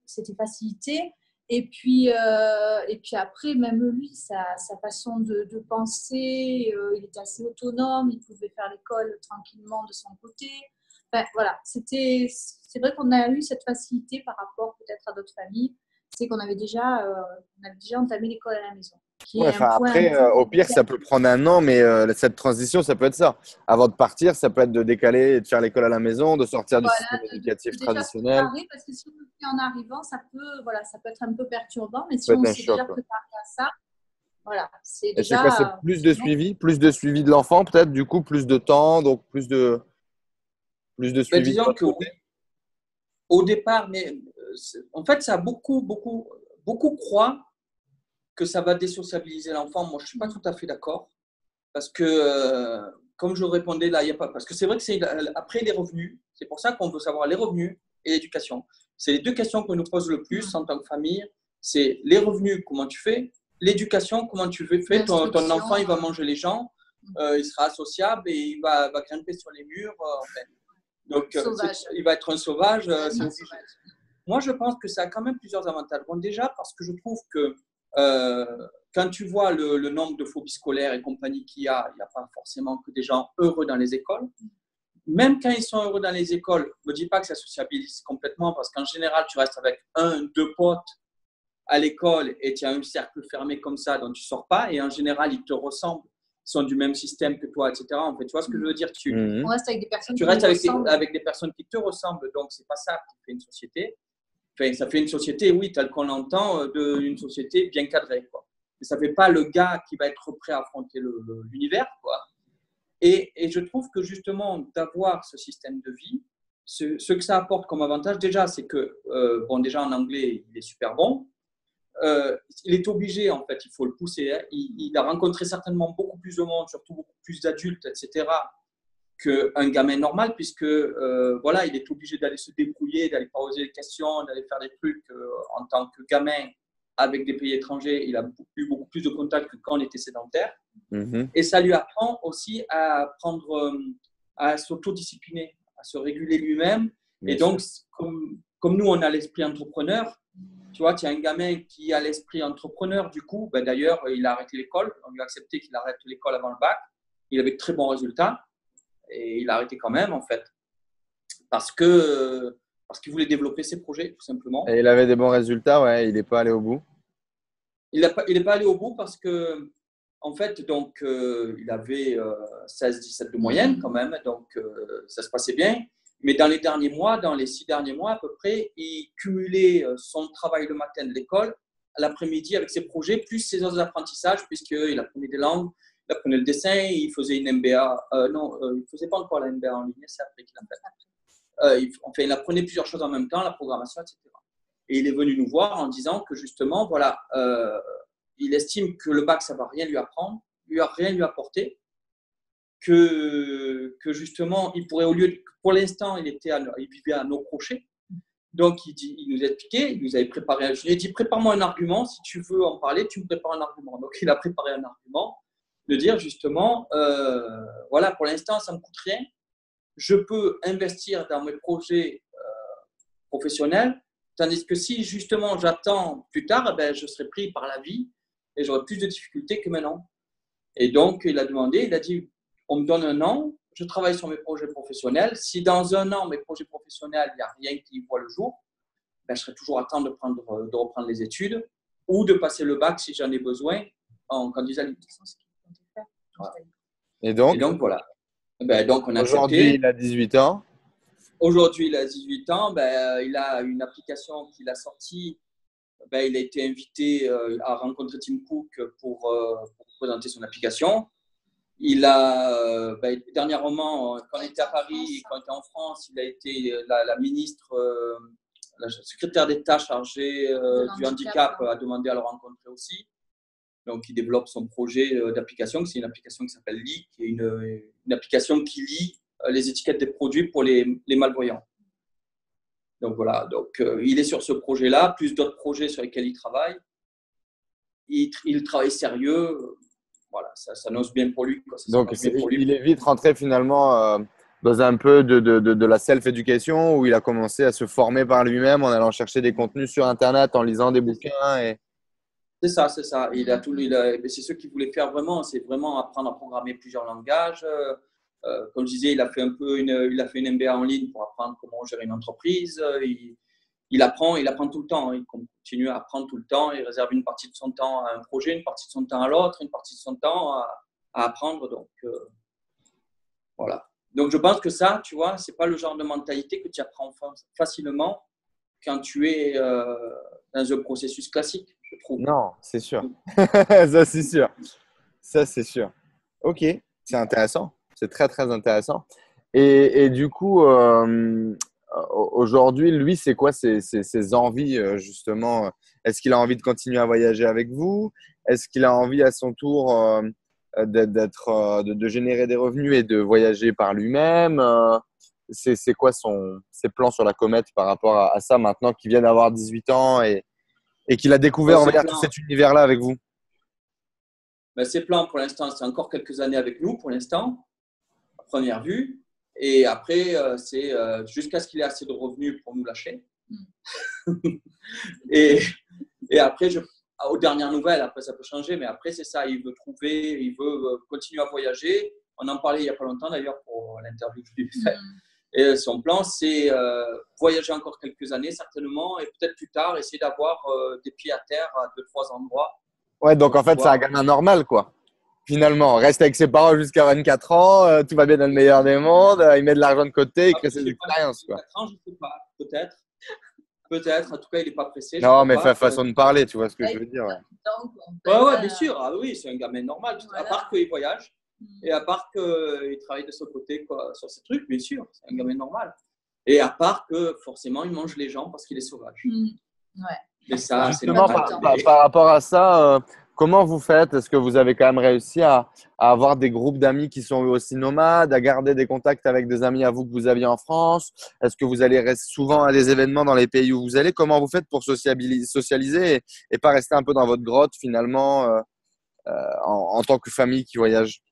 [SPEAKER 3] cette facilité. Et puis après, même lui, sa façon de penser, il était assez autonome, il pouvait faire l'école tranquillement de son côté. Enfin, voilà, c'est vrai qu'on a eu cette facilité par rapport peut-être à d'autres familles, c'est qu'on avait déjà entamé l'école à la maison, qui
[SPEAKER 1] Ouais,
[SPEAKER 3] est un
[SPEAKER 1] enfin,
[SPEAKER 3] point un
[SPEAKER 1] après,
[SPEAKER 3] peu
[SPEAKER 1] au pire, ça peut prendre un an, mais cette transition, ça peut être ça. Avant de partir, ça peut être de décaler et de faire l'école à la maison, de sortir du
[SPEAKER 3] voilà,
[SPEAKER 1] système
[SPEAKER 3] de
[SPEAKER 1] éducatif
[SPEAKER 3] déjà se
[SPEAKER 1] traditionnel.
[SPEAKER 3] préparer, parce que si on le fait en arrivant, ça peut être un peu perturbant, mais
[SPEAKER 1] Ça
[SPEAKER 3] si
[SPEAKER 1] peut
[SPEAKER 3] on
[SPEAKER 1] être un
[SPEAKER 3] s'est déjà
[SPEAKER 1] choc, quoi.
[SPEAKER 3] préparé à ça, voilà, c'est
[SPEAKER 1] Et c'est quoi? C'est
[SPEAKER 3] déjà.
[SPEAKER 1] plus de suivi de l'enfant, peut-être, du coup, plus de temps, donc plus de
[SPEAKER 2] Ben,
[SPEAKER 1] suivi de
[SPEAKER 2] disons
[SPEAKER 1] votre
[SPEAKER 2] que
[SPEAKER 1] côté.
[SPEAKER 2] oui, au départ, mais en fait, ça a beaucoup croient que ça va désociabiliser l'enfant. Moi, je ne suis pas tout à fait d'accord. Parce que, comme je répondais là, il y a pas. Parce que c'est vrai que c'est après les revenus, c'est pour ça qu'on veut savoir les revenus et l'éducation. C'est les deux questions qu'on nous pose le plus en tant que famille. C'est les revenus, comment tu fais? L'éducation, comment tu fais? Ton enfant, il va manger les gens, il sera associable et il va grimper sur les murs. Enfin. Donc, il va être un sauvage. C'est obligé. Moi, je pense que ça a quand même plusieurs avantages. Bon, déjà, parce que je trouve que quand tu vois le nombre de phobies scolaires et compagnie qu'il y a pas forcément que des gens heureux dans les écoles. Même quand ils sont heureux dans les écoles, ne me dis pas que ça sociabilise complètement, parce qu'en général, tu restes avec un, deux potes à l'école et tu as un cercle fermé comme ça dont tu ne sors pas. Et en général, ils te ressemblent, ils sont du même système que toi, etc. En fait, tu vois ce que je veux dire?
[SPEAKER 1] Mhm.
[SPEAKER 3] On reste avec des personnes
[SPEAKER 2] Tu
[SPEAKER 3] qui
[SPEAKER 2] restes
[SPEAKER 3] nous ressemblent.
[SPEAKER 2] avec des personnes qui te ressemblent, donc c'est pas ça qui fait une société. Enfin, ça fait une société, oui, tel qu'on l'entend, une société bien cadrée, quoi. Mais ça fait pas le gars qui va être prêt à affronter l'univers, quoi. Et je trouve que justement, d'avoir ce système de vie, ce que ça apporte comme avantage, déjà, c'est que, bon, déjà en anglais, il est super bon. Il est obligé, en fait, il faut le pousser. Hein. Il a rencontré certainement beaucoup plus de monde, surtout beaucoup plus d'adultes, etc., qu'un gamin normal, puisque voilà, il est obligé d'aller se débrouiller, d'aller poser des questions, d'aller faire des trucs en tant que gamin avec des pays étrangers. Il a eu beaucoup plus de contacts que quand on était sédentaire.
[SPEAKER 1] Mhm.
[SPEAKER 2] Et ça lui apprend aussi à à s'autodiscipliner, à se réguler lui-même.
[SPEAKER 1] Bien
[SPEAKER 2] Et donc,
[SPEAKER 1] sûr.
[SPEAKER 2] comme nous, on a l'esprit entrepreneur, tu vois, tu as un gamin qui a l'esprit entrepreneur, du coup, ben d'ailleurs, il a arrêté l'école. On lui a accepté qu'il arrête l'école avant le bac. Il avait de très bons résultats. Et il a arrêté quand même, en fait, parce qu'il voulait développer ses projets, tout simplement.
[SPEAKER 1] Et il avait des bons résultats, ouais, il n'est pas allé au bout.
[SPEAKER 2] Il n'est pas allé au bout parce que en fait, donc, il avait 16-17 de moyenne quand même, donc ça se passait bien. Mais dans les derniers mois, dans les 6 derniers mois à peu près, il cumulait son travail le matin de l'école, l'après-midi avec ses projets, plus ses autres apprentissages, puisqu'il apprenait des langues, il apprenait le dessin, il faisait une MBA. Non, il ne faisait pas encore la MBA en ligne, c'est après qu'il l'a fait. Enfin, il apprenait plusieurs choses en même temps, la programmation, etc. Et il est venu nous voir en disant que justement, voilà, il estime que le bac, ça ne va rien lui apprendre, rien lui apporter, que justement, il pourrait, au lieu de, pour l'instant, il vivait à nos crochets. Donc, il nous a expliqué, il nous avait préparé. Je lui ai dit, prépare-moi un argument, si tu veux en parler, tu me prépares un argument. Donc, il a préparé un argument de dire justement, voilà, pour l'instant, ça ne me coûte rien. Je peux investir dans mes projets professionnels, tandis que si justement j'attends plus tard, ben, je serai pris par la vie et j'aurai plus de difficultés que maintenant. Et donc, il a demandé, il a dit, on me donne un an, je travaille sur mes projets professionnels. Si dans un an, mes projets professionnels, il n'y a rien qui voit le jour, ben, je serai toujours à temps de reprendre les études ou de passer le bac si j'en ai besoin en candidat libre. Voilà.
[SPEAKER 4] Et donc,
[SPEAKER 2] voilà. Ben, donc, on a
[SPEAKER 4] aujourd'hui, il a 18 ans.
[SPEAKER 2] Aujourd'hui, il a 18 ans. Ben, il a une application qu'il a sortie. Ben, il a été invité à rencontrer Tim Cook pour présenter son application. Il a, dernièrement, quand on était à Paris, quand on était en France, il a été la ministre, la secrétaire d'État chargée du handicap a demandé à le rencontrer aussi. Donc, il développe son projet d'application. C'est une application qui s'appelle Lee, qui est une application qui lit les étiquettes des produits pour les malvoyants. Donc, voilà. Donc, il est sur ce projet-là, plus d'autres projets sur lesquels il travaille. Il travaille sérieux. Voilà, ça n'ose bien pour lui. Quoi.
[SPEAKER 4] Donc, il est vite rentré finalement dans un peu de la self-education où il a commencé à se former par lui-même en allant chercher des contenus sur Internet, en lisant des bouquins.
[SPEAKER 2] C'est ça. C'est ce qu'il voulait faire vraiment, c'est vraiment apprendre à programmer plusieurs langages. Comme je disais, il a fait une MBA en ligne pour apprendre comment gérer une entreprise. Il apprend tout le temps. Il continue à apprendre tout le temps. Il réserve une partie de son temps à un projet, une partie de son temps à l'autre, une partie de son temps à apprendre. Donc, voilà. Donc, je pense que ça, tu vois, c'est pas le genre de mentalité que tu apprends facilement quand tu es dans un processus classique, je trouve.
[SPEAKER 4] Non, c'est sûr. Ça, c'est sûr. Ça, c'est sûr. Ok, c'est intéressant. C'est très, très intéressant. Et du coup, aujourd'hui, lui, c'est quoi ses envies, justement? Est-ce qu'il a envie de continuer à voyager avec vous? Est-ce qu'il a envie à son tour de générer des revenus et de voyager par lui-même? C'est quoi ses plans sur la comète par rapport à ça maintenant qu'il vient d'avoir 18 ans et qu'il a découvert tout cet univers-là avec vous?
[SPEAKER 2] Ben, ses plans, pour l'instant, c'est encore quelques années avec nous, pour l'instant, à première vue. Et après, c'est jusqu'à ce qu'il ait assez de revenus pour nous lâcher. et après, aux dernières nouvelles, après ça peut changer, mais après, c'est ça. Il veut continuer à voyager. On en parlait il n'y a pas longtemps d'ailleurs pour l'interview que je lui ai faite. Et son plan, c'est voyager encore quelques années, certainement, et peut-être plus tard, essayer d'avoir des pieds à terre à 2-3 endroits.
[SPEAKER 4] Ouais, donc en fait, c'est un gamin normal, quoi. Finalement, reste avec ses parents jusqu'à 24 ans, tout va bien dans le meilleur des mondes, il met de l'argent de côté, il crée ses expériences.
[SPEAKER 2] 24 ans, je ne sais pas, peut-être. Peut-être, en tout cas, il n'est pas pressé.
[SPEAKER 4] Non, mais façon de parler, tu vois ce que je veux dire.
[SPEAKER 2] Ouais, bien sûr. Ah oui, c'est un gamin normal. Voilà. À part qu'il voyage et à part qu'il travaille de son côté quoi, sur ces trucs, bien sûr, c'est un gamin normal. Et à part que forcément, il mange les gens parce qu'il est sauvage.
[SPEAKER 3] Ouais.
[SPEAKER 2] Mais ça,
[SPEAKER 4] justement, par rapport à ça, comment vous faites? Est-ce que vous avez quand même réussi à avoir des groupes d'amis qui sont eux aussi nomades, à garder des contacts avec des amis à vous que vous aviez en France? Est-ce que vous allez souvent à des événements dans les pays où vous allez? Comment vous faites pour socialiser et pas rester un peu dans votre grotte finalement en tant que famille qui voyage?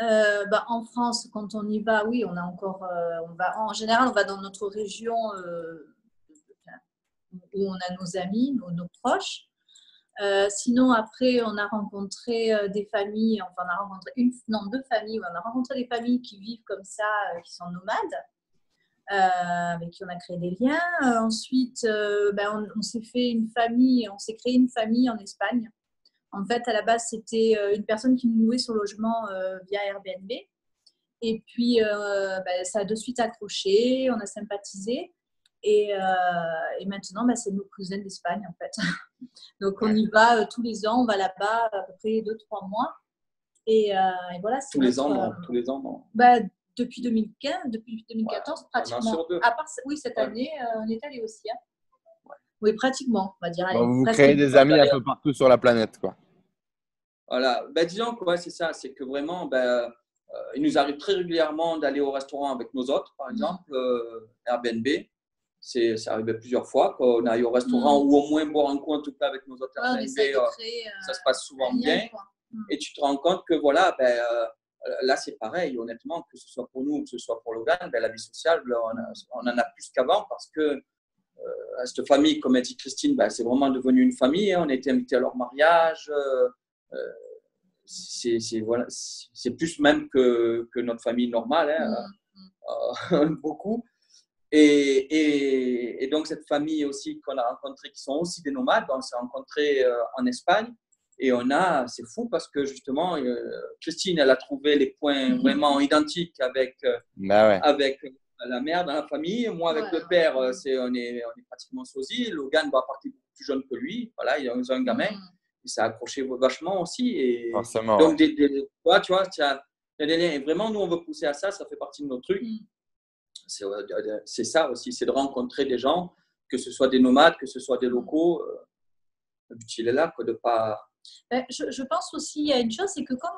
[SPEAKER 3] En France, quand on y va, oui, on a encore, en général, on va dans notre région où on a nos amis, nos proches. Sinon, après, on a rencontré des familles, enfin, on a rencontré deux familles, on a rencontré des familles qui vivent comme ça, qui sont nomades, avec qui on a créé des liens. Ensuite, on s'est créé une famille en Espagne. En fait, à la base, c'était une personne qui nous louait son logement via Airbnb. Et puis, ça a de suite accroché, on a sympathisé. Et maintenant, c'est nos cousins d'Espagne, en fait. Donc, on y va tous les ans, on va là-bas à peu près 2-3 mois. Et voilà, c'est
[SPEAKER 2] tous les ans, non. Tous les ans, non.
[SPEAKER 3] Depuis 2015, depuis 2014, pratiquement.
[SPEAKER 2] Un sur deux.
[SPEAKER 3] À part, oui, cette année, on est allé aussi. Hein. Oui, pratiquement, on va dire. Allez,
[SPEAKER 4] vous créez des amis un peu partout sur la planète, quoi.
[SPEAKER 2] Voilà. Disons que c'est ça, c'est que vraiment, il nous arrive très régulièrement d'aller au restaurant avec nos hôtes, par exemple, Airbnb. C'est arrivé plusieurs fois qu'on aille au restaurant ou au moins boire un coup, en tout cas avec nos hôtes Airbnb. Ça se passe souvent bien. Et tu te rends compte que voilà, là c'est pareil, honnêtement, que ce soit pour nous ou que ce soit pour Logan, la vie sociale, on en a plus qu'avant parce que cette famille, comme a dit Christine, c'est vraiment devenu une famille. Hein. On a été invités à leur mariage. C'est plus même que notre famille normale, hein, beaucoup. Et donc, cette famille aussi qu'on a rencontrée, qui sont aussi des nomades, on s'est rencontrés en Espagne. Et c'est fou parce que justement, Christine, elle a trouvé les points vraiment identiques avec la mère dans la famille. Moi, avec le père, on est pratiquement sosie. Logan va partir plus jeune que lui. Voilà, ils ont un gamin. Et ça a accroché vachement aussi. Et
[SPEAKER 4] forcément.
[SPEAKER 2] donc, tu vois, il y a des liens. Et vraiment, nous, on veut pousser à ça. Ça fait partie de nos trucs. C'est ça aussi, c'est de rencontrer des gens, que ce soit des nomades, que ce soit des locaux. Le but, il est là, quoi, de pas…
[SPEAKER 3] Je pense aussi, il y a une chose, c'est que quand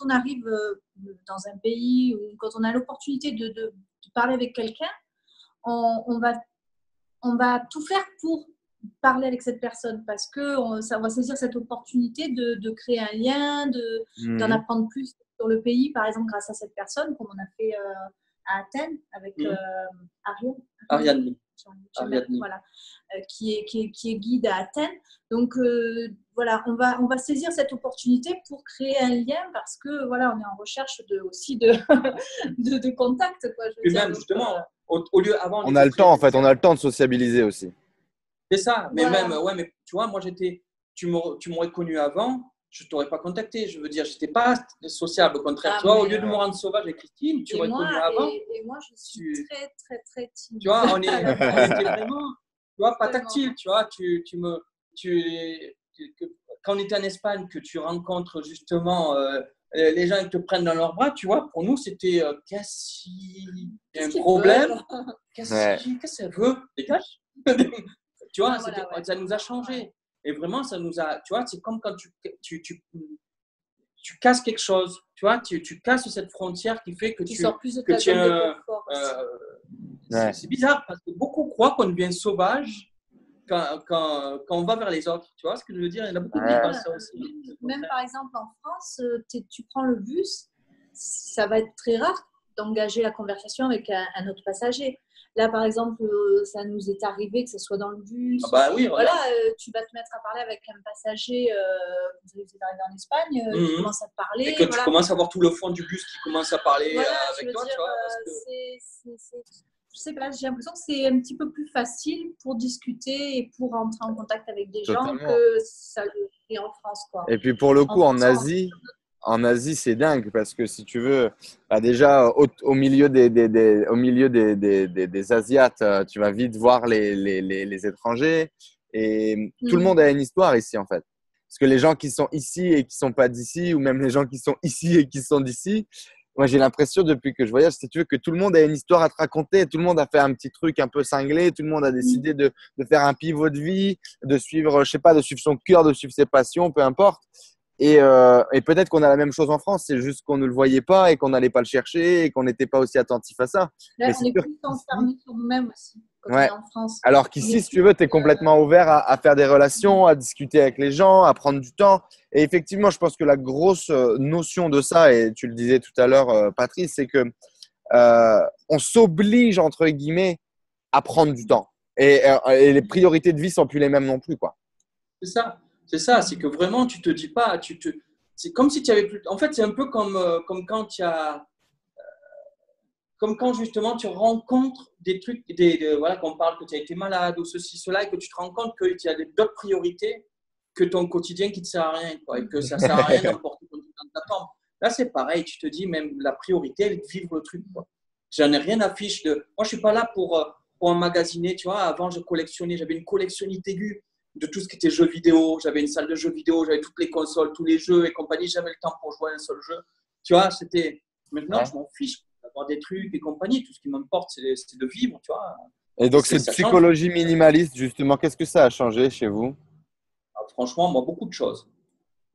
[SPEAKER 3] on arrive dans un pays ou quand on a l'opportunité de parler avec quelqu'un, on va tout faire pour parler avec cette personne parce qu'on va saisir cette opportunité de créer un lien, d'en apprendre plus sur le pays, par exemple, grâce à cette personne, comme on a fait à Athènes avec
[SPEAKER 2] Ariadne.
[SPEAKER 3] Voilà, qui est guide à Athènes. Donc, voilà, on va saisir cette opportunité pour créer un lien parce que, voilà, on est en recherche aussi de contact. Quoi,
[SPEAKER 2] et même, justement, au lieu avant…
[SPEAKER 4] On a le temps, en fait, on a le temps de sociabiliser aussi.
[SPEAKER 2] C'est ça, mais
[SPEAKER 3] voilà.
[SPEAKER 2] mais tu vois, moi, tu m'aurais connu avant, je ne t'aurais pas contacté. Je veux dire, je n'étais pas sociable. Au contraire, tu vois, au lieu de me rendre sauvage avec Christine, tu m'aurais connu avant.
[SPEAKER 3] Et moi, je suis très, très, très timide.
[SPEAKER 2] Tu vois, on était vraiment, tu vois, pas tactile. Tu vois, quand on était en Espagne, que tu rencontres justement les gens qui te prennent dans leurs bras, tu vois, pour nous, c'était qu'est-ce qu'il y a un problème? Qu'est-ce qu'elle veut? Dégage. Tu vois, ça nous a changé. Et vraiment, ça nous a… Tu vois, c'est comme quand tu casses quelque chose. Tu vois, tu casses cette frontière qui fait que tu
[SPEAKER 3] sors plus de ta zone de confort.
[SPEAKER 2] C'est bizarre parce que beaucoup croient qu'on devient sauvage quand on va vers les autres. Tu vois ce que je veux dire? Il y en a beaucoup qui pensent ça aussi.
[SPEAKER 3] Même par exemple en France, tu prends le bus, ça va être très rare d'engager la conversation avec un autre passager. Là, par exemple, ça nous est arrivé que ce soit dans le bus.
[SPEAKER 2] Oui,
[SPEAKER 3] voilà, tu vas te mettre à parler avec un passager, vous êtes arrivé en Espagne, tu commences à te parler.
[SPEAKER 2] Et que tu commences à voir tout le fond du bus qui commence à parler avec toi. Tu vois,
[SPEAKER 3] je sais pas, j'ai l'impression que c'est un petit peu plus facile pour discuter et pour entrer en contact avec des gens que ça le fait en France, quoi.
[SPEAKER 4] Et puis pour le coup, en Asie, c'est dingue parce que si tu veux, déjà au milieu des Asiates, tu vas vite voir les étrangers et tout le monde a une histoire ici en fait. Parce que les gens qui sont ici et qui sont pas d'ici, ou même les gens qui sont ici et qui sont d'ici, moi j'ai l'impression depuis que je voyage, si tu veux, que tout le monde a une histoire à te raconter, tout le monde a fait un petit truc un peu cinglé, tout le monde a décidé de faire un pivot de vie, de suivre, je sais pas, de suivre son cœur, de suivre ses passions, peu importe. Et peut-être qu'on a la même chose en France, c'est juste qu'on ne le voyait pas et qu'on n'allait pas le chercher et qu'on n'était pas aussi attentif à ça.
[SPEAKER 3] Là, on est plus enfermé sur nous-mêmes aussi quand on est en France.
[SPEAKER 4] Alors qu'ici, si tu veux, tu es complètement ouvert à faire des relations, à discuter avec les gens, à prendre du temps. Et effectivement, je pense que la grosse notion de ça, et tu le disais tout à l'heure, Patrice, c'est que on s'oblige, entre guillemets, à prendre du temps. Et les priorités de vie sont plus les mêmes non plus, quoi.
[SPEAKER 2] C'est ça, c'est que vraiment, tu te dis pas, c'est comme si tu avais plus… En fait, c'est un peu comme quand comme quand justement tu rencontres des trucs, voilà, qu'on parle que tu as été malade ou ceci, cela, et que tu te rends compte qu'il y a d'autres priorités que ton quotidien qui ne te sert à rien, quoi, et que ça ne sert à rien d'emporter ton truc dans ta tombe. Là, c'est pareil, tu te dis, même la priorité, elle est de vivre le truc, quoi. J'en ai rien à fiche de. Moi, je ne suis pas là pour emmagasiner, tu vois. Avant, je collectionnais, j'avais une collectionnite aiguë de tout ce qui était jeux vidéo. J'avais une salle de jeux vidéo, j'avais toutes les consoles, tous les jeux et compagnie. J'avais le temps pour jouer à un seul jeu. Tu vois, c'était. Maintenant, je m'en fiche d'avoir des trucs et compagnie. Tout ce qui m'importe, c'est de vivre, tu vois.
[SPEAKER 4] Et donc, cette psychologie minimaliste, justement, qu'est-ce que ça a changé chez vous?
[SPEAKER 2] Alors, franchement, moi, beaucoup de choses.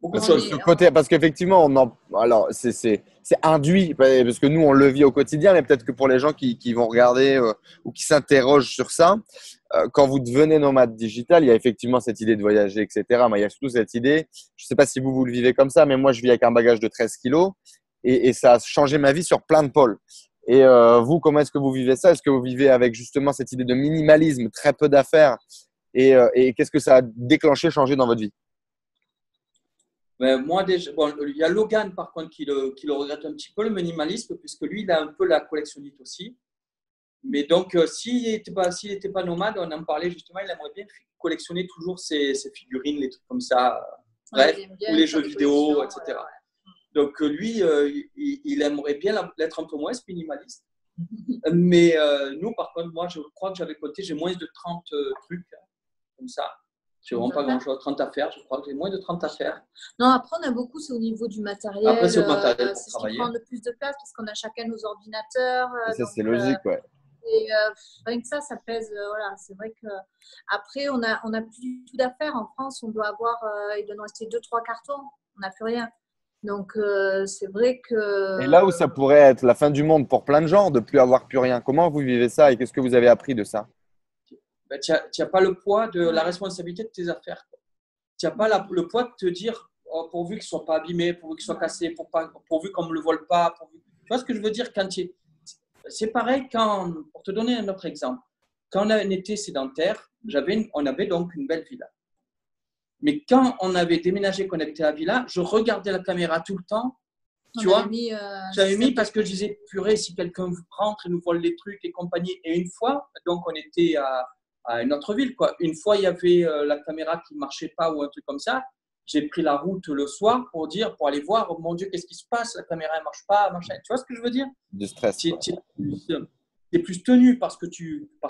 [SPEAKER 2] Beaucoup de
[SPEAKER 4] Parce,
[SPEAKER 2] choses.
[SPEAKER 4] parce qu'effectivement, alors c'est induit, parce que nous, on le vit au quotidien, mais peut-être que pour les gens qui vont regarder ou qui s'interrogent sur ça, quand vous devenez nomade digital, il y a effectivement cette idée de voyager, etc. Mais il y a surtout cette idée, je ne sais pas si vous le vivez comme ça, mais moi, je vis avec un bagage de 13 kilos et ça a changé ma vie sur plein de pôles. Et vous, comment est-ce que vous vivez ça? Est-ce que vous vivez avec justement cette idée de minimalisme, très peu d'affaires et qu'est-ce que ça a déclenché, changé dans votre vie?
[SPEAKER 2] Mais moi, déjà, bon, il y a Logan, par contre, qui le regrette un petit peu, le minimalisme, puisque lui, il a un peu la collectionnite aussi. Mais donc, s'il n'était pas nomade, on en parlait justement, il aimerait bien collectionner toujours ses figurines, les trucs comme ça. Bref, ou les jeux vidéo, etc. Ouais. Donc, lui, il aimerait bien l'être un peu moins minimaliste. Mais nous, par contre, moi, je crois que j'avais compté, j'ai moins de 30 trucs comme ça. Je n'ai vraiment pas grand-chose, 30 affaires, je crois que j'ai moins de 30 affaires.
[SPEAKER 3] Non, après, on a beaucoup, c'est au niveau du matériel.
[SPEAKER 2] Après, c'est au matériel pour
[SPEAKER 3] c'est
[SPEAKER 2] travailler.
[SPEAKER 3] Ce qui prend le plus de place parce qu'on a chacun nos ordinateurs.
[SPEAKER 4] Et ça, c'est logique, ouais.
[SPEAKER 3] Et rien que ça pèse. Voilà, c'est vrai que après, on a plus du tout d'affaires. En France, on doit avoir, il doit nous rester 2-3 cartons. On n'a plus rien. Donc, c'est vrai que…
[SPEAKER 4] Et là où ça pourrait être la fin du monde pour plein de gens, de plus avoir plus rien, comment vous vivez ça et qu'est-ce que vous avez appris de ça?
[SPEAKER 2] Ben, tu n'as pas le poids de la responsabilité de tes affaires. Tu n'as pas le poids de te dire, oh, pourvu qu'ils ne soient pas abîmés, pourvu qu'ils soient cassés, pourvu qu'on ne me le vole pas. Tu vois ce que je veux dire quand c'est pareil pour te donner un autre exemple. Quand on était sédentaire, on avait donc une belle villa. Mais quand on avait déménagé, qu'on habitait à la villa, je regardais la caméra tout le temps. Tu vois, j'avais mis parce que je disais, purée, si quelqu'un rentre et nous vole les trucs et compagnie. Et une fois, donc on était à une autre ville, quoi. Une fois, il y avait la caméra qui ne marchait pas ou un truc comme ça. J'ai pris la route le soir pour aller voir, oh, mon Dieu, qu'est-ce qui se passe? La caméra ne marche pas, machin. Tu vois ce que je veux dire?
[SPEAKER 4] Du stress.
[SPEAKER 2] Tu es plus tenu par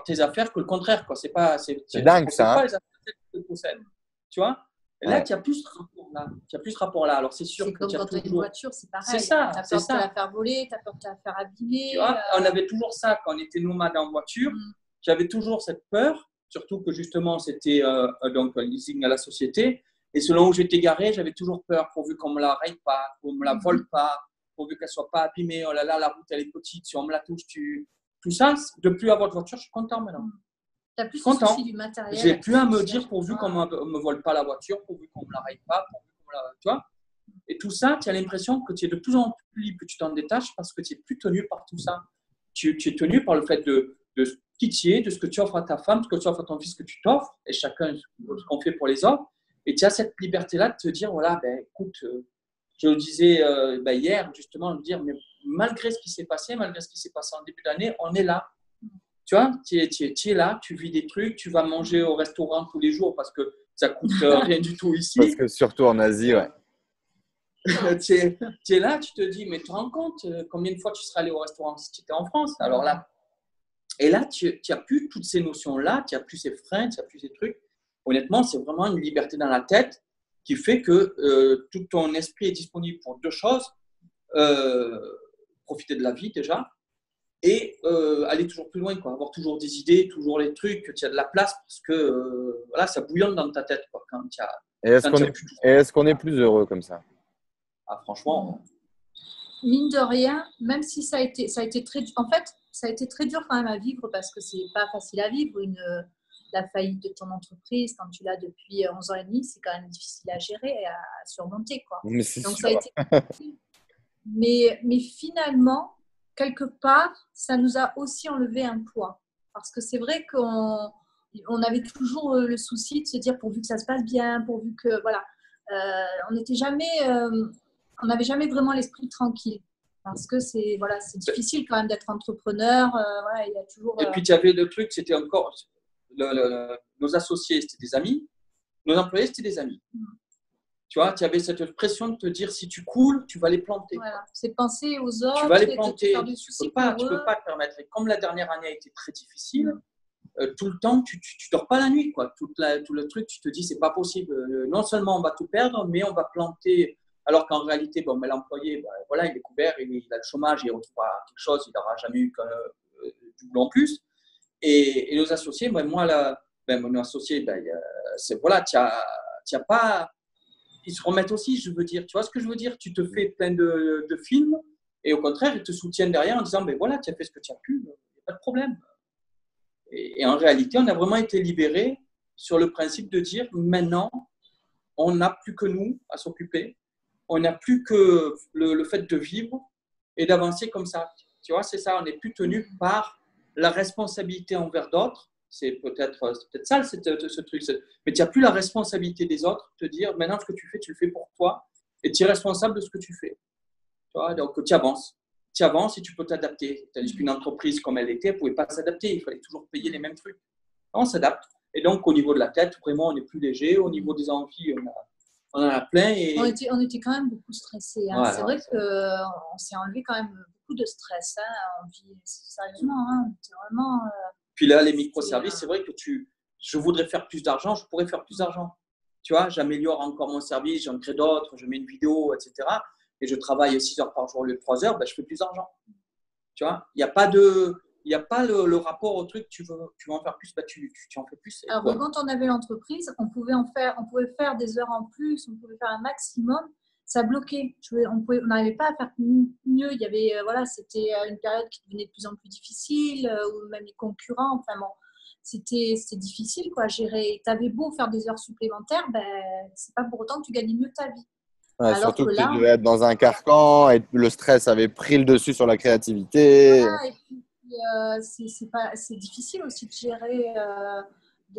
[SPEAKER 2] tes affaires que le contraire, quoi. C'est
[SPEAKER 4] dingue, ça.
[SPEAKER 2] Pas les affaires que tu possèdes. Tu vois? Et là, tu as plus ce rapport-là. Alors, c'est sûr
[SPEAKER 3] que
[SPEAKER 2] comme
[SPEAKER 3] quand tu as une voiture, c'est pareil.
[SPEAKER 2] C'est ça.
[SPEAKER 3] Tu as peur de la faire voler, tu as peur de la faire abîmer.
[SPEAKER 2] Tu vois, on avait toujours ça quand on était nomade en voiture. J'avais toujours cette peur, surtout que justement, c'était donc un leasing à la société. Et selon où j'étais garé, j'avais toujours peur, pourvu qu'on ne me la raye pas, qu'on ne me la vole pas, pourvu qu'elle ne soit pas abîmée. Oh là là, la route, elle est petite. Si on me la touche, tout ça, de ne plus avoir de voiture, je suis content maintenant.
[SPEAKER 3] Tu as plus de soucis du matériel.
[SPEAKER 2] J'ai plus à me dire pourvu qu'on ne me vole pas la voiture, pourvu qu'on ne me la raye pas, tu vois. Et tout ça, tu as l'impression que tu es de plus en plus libre, que tu t'en détaches parce que tu n'es plus tenu par tout ça. Tu es tenu par le fait de qui tu es, de ce que tu offres à ta femme, ce que tu offres à ton fils, ce que tu t'offres, et chacun ce qu'on fait pour les autres. Et tu as cette liberté-là de te dire, voilà, ben, écoute, je le disais hier, justement, de dire, mais malgré ce qui s'est passé, malgré ce qui s'est passé en début d'année, on est là. Tu vois, tu es là, tu vis des trucs, tu vas manger au restaurant tous les jours parce que ça coûte rien du tout ici.
[SPEAKER 4] Parce que surtout en Asie, ouais.
[SPEAKER 2] Tu es là, tu te dis, mais tu te rends compte combien de fois tu serais allé au restaurant si tu étais en France? Alors là, et là, tu n'as plus toutes ces notions-là, tu n'as plus ces freins, tu n'as plus ces trucs. Honnêtement, c'est vraiment une liberté dans la tête qui fait que tout ton esprit est disponible pour deux choses. Profiter de la vie déjà. Et aller toujours plus loin, quoi. Avoir toujours des idées, toujours les trucs, que tu as de la place parce que voilà, ça bouillonne dans ta tête, quoi, quand tu as.
[SPEAKER 4] Est-ce qu'on est plus heureux comme ça?
[SPEAKER 2] Ah, franchement.
[SPEAKER 3] Mine de rien, même si ça a été très dur. En fait, ça a été très dur quand même à vivre parce que c'est pas facile à vivre. La faillite de ton entreprise, quand tu l'as depuis 11 ans et demi, c'est quand même difficile à gérer et à surmonter, quoi.
[SPEAKER 4] Mais c'est
[SPEAKER 3] Donc
[SPEAKER 4] sûr.
[SPEAKER 3] ça a été. Mais finalement, quelque part, ça nous a aussi enlevé un poids. Parce que c'est vrai qu'on avait toujours le souci de se dire pourvu que ça se passe bien, pourvu que… Voilà. On n'avait jamais vraiment l'esprit tranquille. Parce que c'est difficile quand même d'être entrepreneur. Voilà, il y a toujours…
[SPEAKER 2] Et puis, tu avais le truc, c'était encore… nos associés, c'était des amis. Nos employés, c'était des amis. Tu vois, tu avais cette pression de te dire, si tu coules, tu vas les planter.
[SPEAKER 3] Voilà. C'est penser aux autres.
[SPEAKER 2] Tu vas les planter.
[SPEAKER 3] Tu
[SPEAKER 2] peux pas te permettre. Et comme la dernière année a été très difficile, tout le temps, tu dors pas la nuit, quoi. Tout le truc, tu te dis, c'est pas possible. Non seulement on va tout perdre, mais on va planter. Alors qu'en réalité, bon, mais l'employé, voilà, il est couvert, il a le chômage, il retrouvera quelque chose, il n'aura jamais eu du boulot en plus. Et nos associés, mon associé, c'est voilà, tu as pas. Ils se remettent aussi, je veux dire. Tu vois ce que je veux dire? Tu te fais plein de films et au contraire, ils te soutiennent derrière en disant, voilà, tu as fait ce que tu as pu, il n'y a pas de problème. Et en réalité, on a vraiment été libérés sur le principe de dire, maintenant, on n'a plus que nous à s'occuper. On n'a plus que le fait de vivre et d'avancer comme ça. Tu vois, c'est ça, on n'est plus tenu par la responsabilité envers d'autres. C'est peut-être ça, ce truc. Mais tu n'as plus la responsabilité des autres, te dire maintenant ce que tu le fais pour toi et tu es responsable de ce que tu fais. Tu vois, donc tu avances. Tu avances et tu peux t'adapter. Tandis qu'une entreprise comme elle était, elle ne pouvait pas s'adapter. Il fallait toujours payer les mêmes trucs. On s'adapte. Et donc, au niveau de la tête, vraiment, on est plus léger. Au niveau des envies, on en a plein. Et...
[SPEAKER 3] On était quand même beaucoup stressés. Hein. Ouais, c'est vrai qu'on s'est enlevé quand même beaucoup de stress. Hein. On vit sérieusement. Hein. C'est vraiment…
[SPEAKER 2] Puis là, les microservices, c'est vrai que je voudrais faire plus d'argent, je pourrais faire plus d'argent. Tu vois, j'améliore encore mon service, j'en crée d'autres, je mets une vidéo, etc. Et je travaille 6 heures par jour au lieu de 3 heures, je fais plus d'argent. Tu vois, il n'y a pas le rapport au truc, tu veux en faire plus, tu en fais plus.
[SPEAKER 3] Alors, quand on avait l'entreprise, on pouvait faire des heures en plus, on pouvait faire un maximum. Ça bloquait. On n'arrivait pas à faire mieux. Il y avait, c'était une période qui devenait de plus en plus difficile, ou même les concurrents. Enfin bon, c'était difficile quoi, à gérer. Tu avais beau faire des heures supplémentaires, c'est pas pour autant que tu gagnais mieux ta vie.
[SPEAKER 4] Ouais, surtout que tu devais être dans un carcan et le stress avait pris le dessus sur la créativité.
[SPEAKER 3] Voilà, et puis c'est difficile aussi de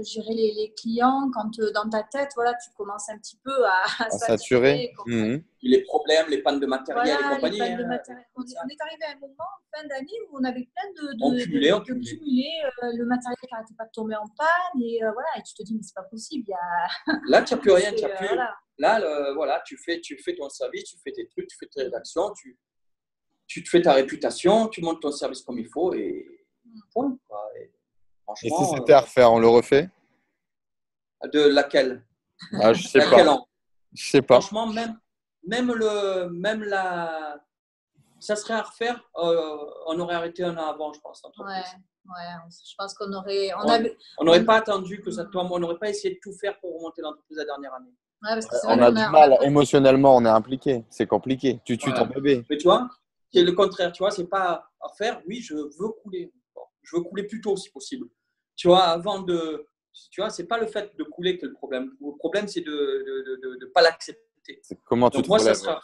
[SPEAKER 3] gérer les clients quand dans ta tête, voilà, tu commences un petit peu à
[SPEAKER 4] saturer.
[SPEAKER 2] Les problèmes, les pannes de matériel et compagnie.
[SPEAKER 3] On est arrivé à un moment, fin d'année, où on avait plein
[SPEAKER 2] on cumulait
[SPEAKER 3] le matériel qui n'arrêtait pas de tomber en panne. Et tu te dis, mais c'est pas possible.
[SPEAKER 2] Là, tu n'as plus rien. Là, tu fais ton service, tu fais tes trucs, tu fais tes rédactions, tu te fais ta réputation, tu montes ton service comme il faut et point.
[SPEAKER 4] Et si c'était à refaire, on le refait?
[SPEAKER 2] De laquelle?
[SPEAKER 4] Je sais pas. Je sais pas.
[SPEAKER 2] Franchement, même ça serait à refaire. On aurait arrêté un an avant, je pense.
[SPEAKER 3] Je pense qu'on aurait.
[SPEAKER 2] On n'aurait pas attendu que ça tombe. On n'aurait pas essayé de tout faire pour remonter l'entreprise la dernière année.
[SPEAKER 3] Parce que
[SPEAKER 4] on a du mal. Émotionnellement, on est impliqué. C'est compliqué. Tu tues ton bébé.
[SPEAKER 2] Mais tu vois, c'est le contraire. Tu vois, c'est pas à refaire. Oui, je veux couler. Je veux couler plus tôt si possible. Tu vois, avant de. Tu vois, c'est pas le fait de couler que le problème. Le problème, c'est de pas l'accepter.
[SPEAKER 4] C'est comment tu
[SPEAKER 2] te relèves. Ça sera.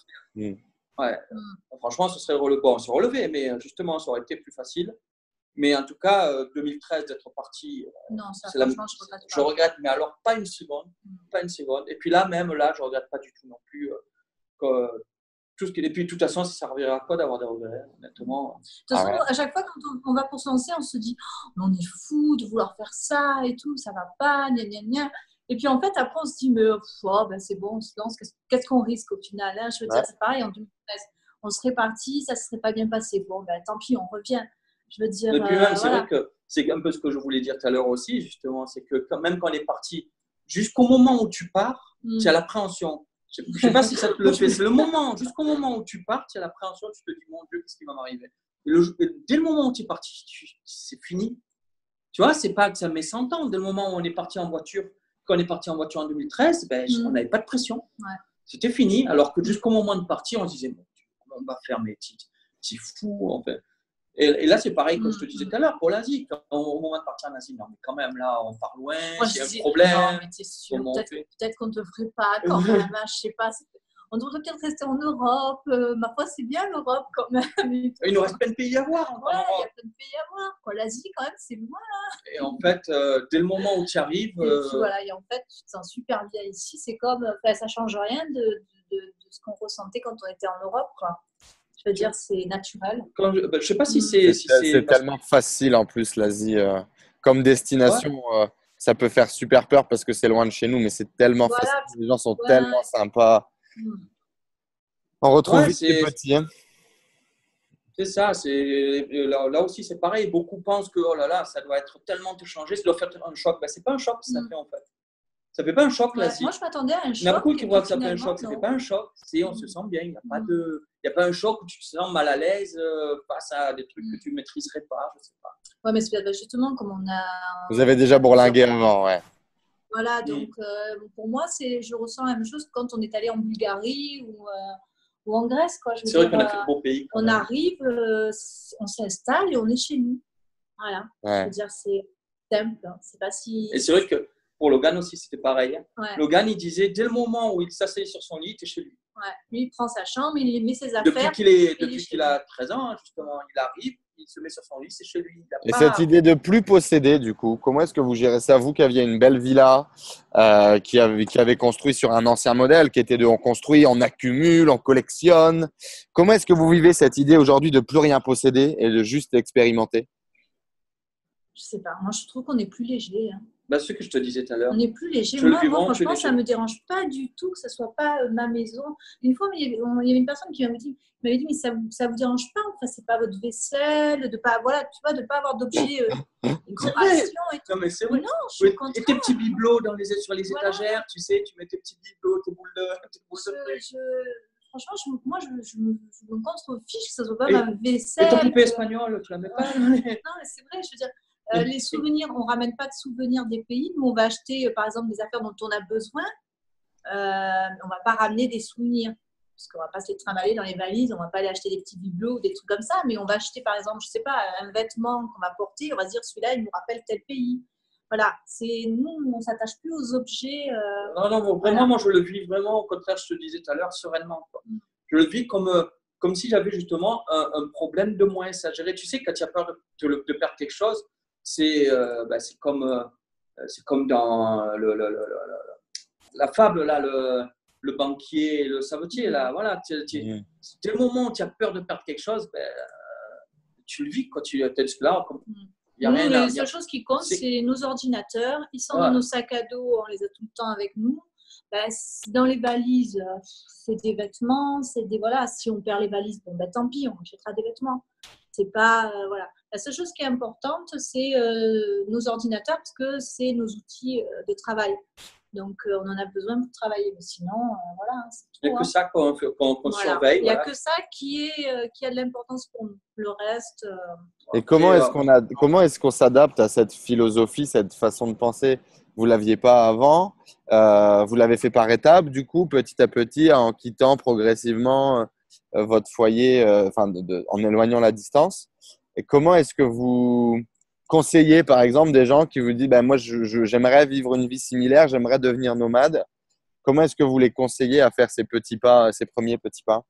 [SPEAKER 2] Franchement, ce serait se relever, mais justement, ça aurait été plus facile. Mais en tout cas, 2013 d'être parti.
[SPEAKER 3] Non, ça,
[SPEAKER 2] je regrette, mais alors pas une seconde, pas une seconde. Et puis là, je regrette pas du tout non plus. Et puis, de toute façon, ça servira à quoi d'avoir des regrets, honnêtement.
[SPEAKER 3] De toute façon, à chaque fois, quand on va pour se lancer, on se dit on est fou de vouloir faire ça et tout, ça va pas, gna gna gna. Et puis, en fait, après, on se dit mais c'est bon, on se lance, qu'est-ce qu'on risque au final, hein? Je veux dire, c'est pareil, en 2013, on serait parti, ça ne serait pas bien passé. Bon, tant pis, on revient. Je veux dire.
[SPEAKER 2] Et puis, même, c'est vrai que c'est un peu ce que je voulais dire tout à l'heure aussi, justement, c'est que même quand on est parti, jusqu'au moment où tu pars, tu as l'appréhension. Je ne sais pas si ça te le fait. C'est jusqu'au moment où tu pars, tu as l'appréhension, tu te dis, mon Dieu, qu'est-ce qui va m'arriver? Dès le moment où tu es parti, c'est fini. Tu vois, c'est pas que ça met 100 ans. Dès le moment où on est parti en voiture, quand on est parti en voiture en 2013, on n'avait pas de pression. Ouais. C'était fini. Alors que jusqu'au moment de partir, on se disait, bon, comment on va faire, mais c'est fou, en fait. Et là, c'est pareil, comme je te disais tout à l'heure, pour l'Asie. Au moment de partir en Asie, non, mais quand même, là, on part loin, il y a un problème.
[SPEAKER 3] Non, mais t'es sûr, peut-être qu'on ne te ferait pas quand même, je sais pas. On devrait peut-être rester en Europe. Ma foi, c'est bien l'Europe quand même.
[SPEAKER 2] Il nous reste plein de pays à voir.
[SPEAKER 3] Ouais, il y a plein de pays à voir. L'Asie, quand même, c'est loin. Là.
[SPEAKER 2] Et en fait, dès le moment où tu arrives…
[SPEAKER 3] Et en fait, tu te sens super bien ici. C'est comme… ça ne change rien de ce qu'on ressentait quand on était en Europe, quoi. Je veux dire, c'est naturel.
[SPEAKER 2] Je ne sais pas si c'est…
[SPEAKER 4] C'est tellement facile en plus, l'Asie, comme destination. ça peut faire super peur parce que c'est loin de chez nous, mais c'est tellement
[SPEAKER 3] Voilà.
[SPEAKER 4] facile. Les gens sont
[SPEAKER 3] Ouais.
[SPEAKER 4] tellement sympas. On retrouve
[SPEAKER 2] Ouais,
[SPEAKER 4] vite les petits. Hein.
[SPEAKER 2] C'est ça, là aussi c'est pareil. Beaucoup pensent que oh là là, ça doit être tellement te changer, ça doit faire un choc. Ben, c'est pas un choc que ça fait en fait. Ça fait pas un choc là.
[SPEAKER 3] Moi, je m'attendais à un choc.
[SPEAKER 2] Il y en a beaucoup qui
[SPEAKER 3] et
[SPEAKER 2] voient
[SPEAKER 3] puis
[SPEAKER 2] que ça fait un
[SPEAKER 3] finalement,
[SPEAKER 2] choc. Ça
[SPEAKER 3] non.
[SPEAKER 2] fait pas un choc. C'est on se sent bien. Il n'y a pas un choc où tu te sens mal à l'aise face à des trucs que tu maîtriserais pas. Je sais pas.
[SPEAKER 3] Ouais, mais c'est justement comme on a.
[SPEAKER 4] Vous avez déjà bourlingué avant, ouais.
[SPEAKER 3] Voilà, donc pour moi, je ressens la même chose que quand on est allé en Bulgarie ou en Grèce, quoi.
[SPEAKER 2] C'est vrai qu'on a fait de beaux pays.
[SPEAKER 3] On arrive, on s'installe et on est chez nous. Voilà.
[SPEAKER 4] Ouais.
[SPEAKER 3] Je veux dire, c'est simple. Hein. C'est pas si.
[SPEAKER 2] Et c'est vrai que pour Logan aussi, c'était pareil. Hein.
[SPEAKER 3] Ouais.
[SPEAKER 2] Logan, il disait dès le moment où il s'asseyait sur son lit, il était chez lui.
[SPEAKER 3] Ouais. Lui, il prend sa chambre, il met ses affaires.
[SPEAKER 2] Depuis qu'il a 13 ans, justement, il arrive, il se met sur son lit, c'est chez lui.
[SPEAKER 4] Et cette idée de plus posséder, du coup, comment est-ce que vous gérez ça? Vous qui aviez une belle villa, qui avait construit sur un ancien modèle, qui était de on construit, on accumule, on collectionne. Comment est-ce que vous vivez cette idée aujourd'hui de plus rien posséder et de juste expérimenter?
[SPEAKER 3] Je sais pas. Moi, je trouve qu'on est plus léger. Hein.
[SPEAKER 2] Bah, ce que je te disais tout à l'heure.
[SPEAKER 3] On est plus léger. Moi, franchement, ça ne me dérange pas du tout que ce ne soit pas ma maison. Une fois, il y avait une personne qui m'avait dit mais ça vous dérange pas, enfin, c'est pas votre vaisselle, de pas, voilà, tu vois, de pas avoir d'objets décoration et tout.
[SPEAKER 2] Non, mais c'est vrai.
[SPEAKER 3] Non, je suis contente.
[SPEAKER 2] Et tes petits bibelots sur les étagères, tu sais, tu mets tes petits bibelots, tes boules de
[SPEAKER 3] Franchement, moi, je me contrefiche que ce ne soit pas ma vaisselle.
[SPEAKER 2] Et ton poupée espagnole, tu la mets pas.
[SPEAKER 3] Non, mais c'est vrai, je veux dire. Les souvenirs, on ne ramène pas de souvenirs des pays. Nous, on va acheter, par exemple, des affaires dont on a besoin. On ne va pas ramener des souvenirs. Parce qu'on ne va pas se les trimballer dans les valises. On ne va pas aller acheter des petits bibelots ou des trucs comme ça. Mais on va acheter, par exemple, je ne sais pas, un vêtement qu'on va porter. On va se dire, celui-là, il nous rappelle tel pays. Voilà. Nous, on ne s'attache plus aux objets.
[SPEAKER 2] Non, vraiment, voilà. Moi, je le vis vraiment, au contraire, je te disais tout à l'heure, sereinement. Quoi. Je le vis comme si j'avais justement un problème de moins à gérer. Tu sais, quand tu as peur de perdre quelque chose, c'est comme dans la fable là, le banquier, le savetier là, voilà. Dès le moment où tu as peur de perdre quelque chose, tu le vis quand tu es là.
[SPEAKER 3] La seule chose qui compte, c'est nos ordinateurs. Ils sont dans nos sacs à dos, on les a tout le temps avec nous. Dans les valises, c'est des vêtements, voilà. Si on perd les valises, tant pis, on achètera des vêtements. C'est pas voilà. La seule chose qui est importante, c'est nos ordinateurs parce que c'est nos outils de travail. Donc, on en a besoin pour travailler. Mais sinon, voilà.
[SPEAKER 2] Il n'y a que ça qu'on surveille.
[SPEAKER 3] Il n'y a que ça qui a de l'importance pour nous. Le reste.
[SPEAKER 4] Et comment est-ce qu'on s'adapte à cette philosophie, cette façon de penser? Vous ne l'aviez pas avant. Vous l'avez fait par étapes, du coup, petit à petit, en quittant progressivement votre foyer, en éloignant la distance. Et comment est-ce que vous conseillez, par exemple, des gens qui vous disent moi, j'aimerais vivre une vie similaire, j'aimerais devenir nomade. Comment est-ce que vous les conseillez à faire ces premiers petits pas?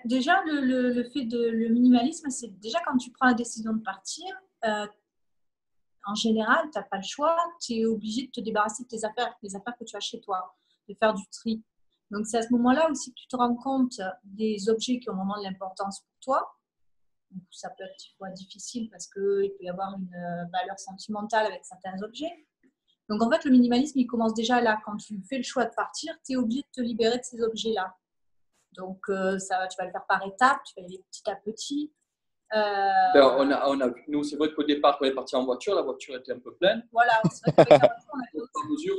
[SPEAKER 3] Déjà, le minimalisme, c'est déjà quand tu prends la décision de partir, en général, tu n'as pas le choix, tu es obligé de te débarrasser de tes affaires, les affaires que tu as chez toi, de faire du tri. Donc, c'est à ce moment-là aussi que tu te rends compte des objets qui ont vraiment de l'importance pour toi. Donc, ça peut être des fois difficile parce qu'il peut y avoir une valeur sentimentale avec certains objets. Donc, en fait, le minimalisme, il commence déjà là. Quand tu fais le choix de partir, tu es obligé de te libérer de ces objets-là. Donc, tu vas le faire par étapes, tu vas y aller petit à petit.
[SPEAKER 2] Nous, c'est vrai qu'au départ, quand on est parti en voiture, la voiture était un peu pleine.
[SPEAKER 3] Voilà, c'est vrai qu'avec la voiture,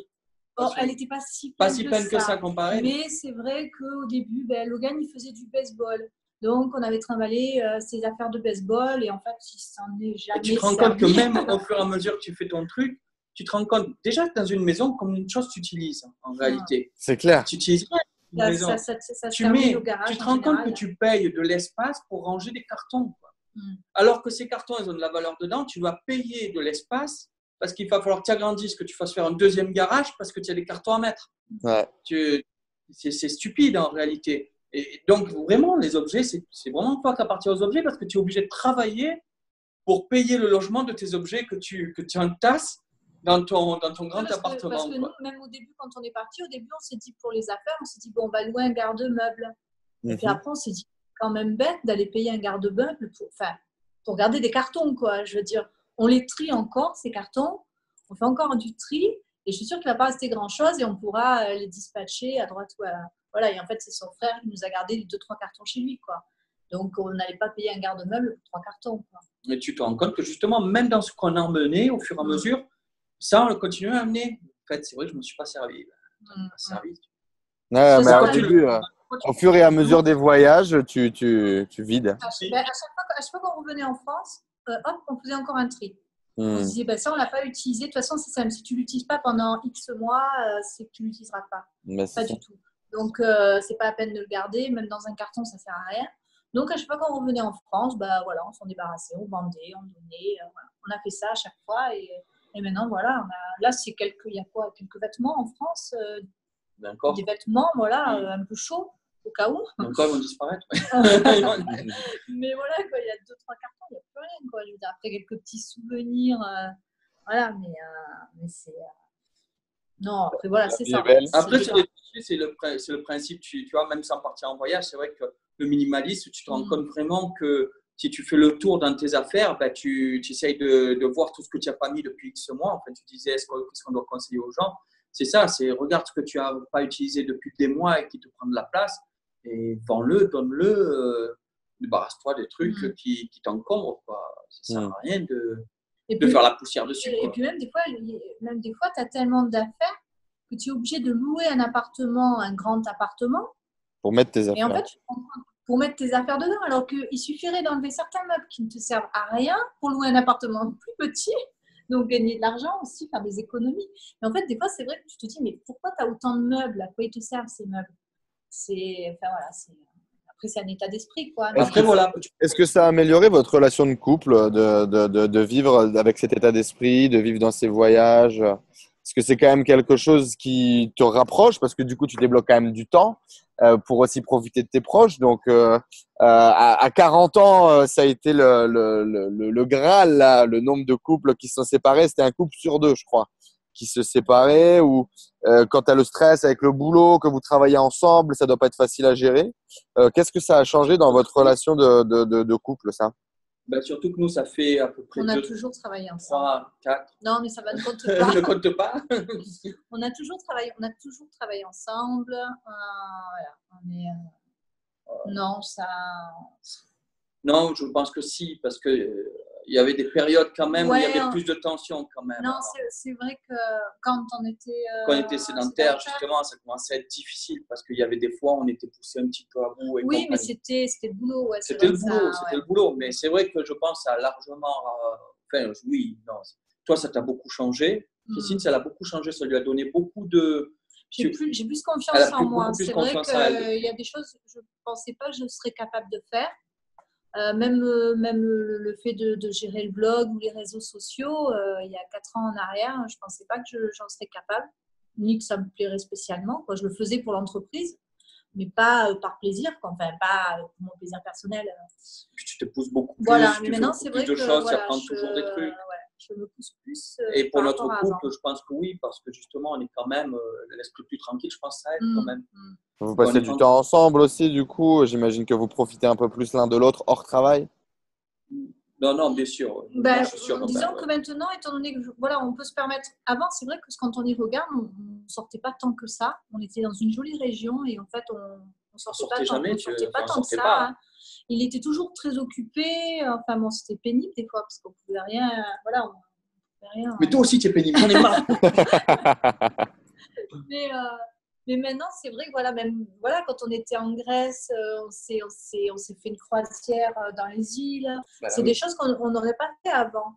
[SPEAKER 3] on avait elle n'était pas si pleine
[SPEAKER 2] que ça comparé.
[SPEAKER 3] Mais c'est vrai qu'au début, Logan, il faisait du baseball. Donc, on avait trimballé ses affaires de baseball et en fait, il s'en est jamais servi.
[SPEAKER 2] Tu te rends compte que même au fur et à mesure que tu fais ton truc, tu te rends compte déjà que dans une maison, comme une chose, tu utilises en réalité.
[SPEAKER 4] C'est clair.
[SPEAKER 2] Tu utilises une maison. Tu te rends compte que tu payes de l'espace pour ranger des cartons. Quoi. Alors que ces cartons, ils ont de la valeur dedans, tu dois payer de l'espace parce qu'il va falloir que tu agrandisses, que tu fasses faire un deuxième garage parce que tu as des cartons à mettre.
[SPEAKER 4] Ouais.
[SPEAKER 2] C'est stupide en réalité. Et donc, vraiment, les objets, c'est vraiment toi qui appartiens aux objets parce que tu es obligé de travailler pour payer le logement de tes objets que tu entasses dans ton grand appartement.
[SPEAKER 3] Parce que nous, même au début, quand on est parti, on s'est dit pour les affaires, on s'est dit, on va louer un garde-meuble. Et puis après, on s'est dit, quand même bête d'aller payer un garde-meuble pour garder des cartons, quoi. Je veux dire, on les trie encore, ces cartons. On fait encore du tri et je suis sûre qu'il ne va pas rester grand-chose et on pourra les dispatcher à droite ou à… Voilà, et en fait, c'est son frère qui nous a gardé les 2-3 cartons chez lui, quoi. Donc, on n'allait pas payer un garde-meuble pour 3 cartons, quoi.
[SPEAKER 2] Mais tu te rends compte que justement, même dans ce qu'on a emmené au fur et à mesure, ça, on le continue à amener. En fait, c'est vrai que je ne me suis pas servi. Pas servi.
[SPEAKER 4] Ouais, mais
[SPEAKER 3] Ça,
[SPEAKER 4] au début, au fur et à mesure des voyages, tu vides.
[SPEAKER 3] À chaque fois qu'on revenait en France, hop, on faisait encore un tri. On se disait, ça, on ne l'a pas utilisé. De toute façon, c'est ça. Si tu ne l'utilises pas pendant X mois, c'est que tu ne l'utiliseras pas. Pas du tout. Donc, c'est pas la peine de le garder. Même dans un carton, ça ne sert à rien. Donc, à chaque fois qu'on revenait en France, voilà, on s'en débarrassait, on vendait, on donnait. Voilà. On a fait ça à chaque fois. Et maintenant, voilà, là, il y a quoi? Quelques vêtements en France. Des vêtements, voilà, un peu chauds, au cas où.
[SPEAKER 2] Encore, ils vont disparaître.
[SPEAKER 3] Mais voilà, quoi, il y a 2-3 cartons, il n'y a plus rien, quoi. Je veux dire, après, quelques petits souvenirs. Voilà, mais c'est… Non, après, voilà, c'est ça.
[SPEAKER 2] Après, c'est le principe, tu vois, même sans partir en voyage, c'est vrai que le minimalisme, tu te rends compte vraiment que si tu fais le tour dans tes affaires, tu essayes de voir tout ce que tu n'as pas mis depuis X mois. Enfin, tu disais, qu'est-ce qu'on doit conseiller aux gens? C'est ça, c'est regarde ce que tu n'as pas utilisé depuis des mois et qui te prend de la place et vends-le, donne-le, débarrasse-toi des trucs qui t'encombrent. Ça ne sert à rien de faire la poussière dessus.
[SPEAKER 3] Et puis même des fois, tu as tellement d'affaires que tu es obligé de louer un appartement, un grand appartement.
[SPEAKER 4] Pour mettre tes affaires.
[SPEAKER 3] Et en fait, pour mettre tes affaires dedans, alors qu'il suffirait d'enlever certains meubles qui ne te servent à rien pour louer un appartement plus petit. Donc, gagner de l'argent aussi, faire des économies. Mais en fait, des fois, c'est vrai que tu te dis, mais pourquoi tu as autant de meubles? À quoi ils te servent, ces meubles? Après, c'est un état d'esprit, quoi.
[SPEAKER 4] Est-ce que ça a amélioré votre relation de couple, de vivre avec cet état d'esprit, de vivre dans ces voyages? Est-ce que c'est quand même quelque chose qui te rapproche? Parce que du coup, tu débloques quand même du temps pour aussi profiter de tes proches. Donc, à 40 ans, ça a été le Graal, là, le nombre de couples qui se sont séparés. C'était un couple sur 2, je crois, qui se séparaient. Ou quand tu as le stress avec le boulot, que vous travaillez ensemble, ça doit pas être facile à gérer. Qu'est-ce que ça a changé dans votre relation de couple, ça?
[SPEAKER 2] Surtout que nous, ça fait à peu près
[SPEAKER 3] on a toujours travaillé ensemble.
[SPEAKER 2] 3, 4.
[SPEAKER 3] Non, mais ça ne compte pas.
[SPEAKER 2] Ne compte pas.
[SPEAKER 3] on a toujours travaillé ensemble. Voilà. Non, ça…
[SPEAKER 2] Non, je pense que si, parce que il y avait des périodes quand même où il y avait plus de tension quand même.
[SPEAKER 3] Non, c'est vrai que quand on
[SPEAKER 2] était sédentaire, justement, ça commençait à être difficile parce qu'il y avait des fois où on était poussé un petit peu à bout.
[SPEAKER 3] Oui, mais c'était le boulot. Ouais,
[SPEAKER 2] c'était le boulot. Mais c'est vrai que je pense que ça a largement… oui, non. Toi, ça t'a beaucoup changé. Christine, ça l'a beaucoup changé. Ça lui a donné beaucoup de…
[SPEAKER 3] J'ai plus confiance en moi. C'est vrai qu'il y a des choses que je ne pensais pas que je serais capable de faire. Même le fait de gérer le blog ou les réseaux sociaux, il y a 4 ans en arrière, je ne pensais pas que j'en serais capable, ni que ça me plairait spécialement. Je le faisais pour l'entreprise, mais pas par plaisir, enfin pas pour mon plaisir personnel.
[SPEAKER 2] Puis tu te pousses beaucoup plus,
[SPEAKER 3] voilà,
[SPEAKER 2] tu
[SPEAKER 3] mais
[SPEAKER 2] fais
[SPEAKER 3] maintenant,
[SPEAKER 2] beaucoup plus de choses, tu apprends toujours des trucs.
[SPEAKER 3] Je me pousse plus.
[SPEAKER 2] Et pour notre couple, je pense que oui, parce que justement, on est quand même l'esprit plus tranquille, je pense que ça aide quand même.
[SPEAKER 4] Vous passez du temps ensemble aussi, du coup. J'imagine que vous profitez un peu plus l'un de l'autre hors travail.
[SPEAKER 2] Non, bien sûr.
[SPEAKER 3] Disons que maintenant, étant donné que on peut se permettre. Avant, c'est vrai que quand on y regarde, on ne sortait pas tant que ça. On était dans une jolie région et en fait, on ne sortait pas tant que ça. Hein. Il était toujours très occupé. Enfin bon, c'était pénible des fois parce qu'on ne pouvait rien. Voilà, on pouvait rien.
[SPEAKER 2] Mais toi aussi, tu es pénible. J'en ai marre.
[SPEAKER 3] Mais maintenant, c'est vrai que même quand on était en Grèce, on s'est fait une croisière dans les îles. C'est des choses qu'on n'aurait pas fait avant.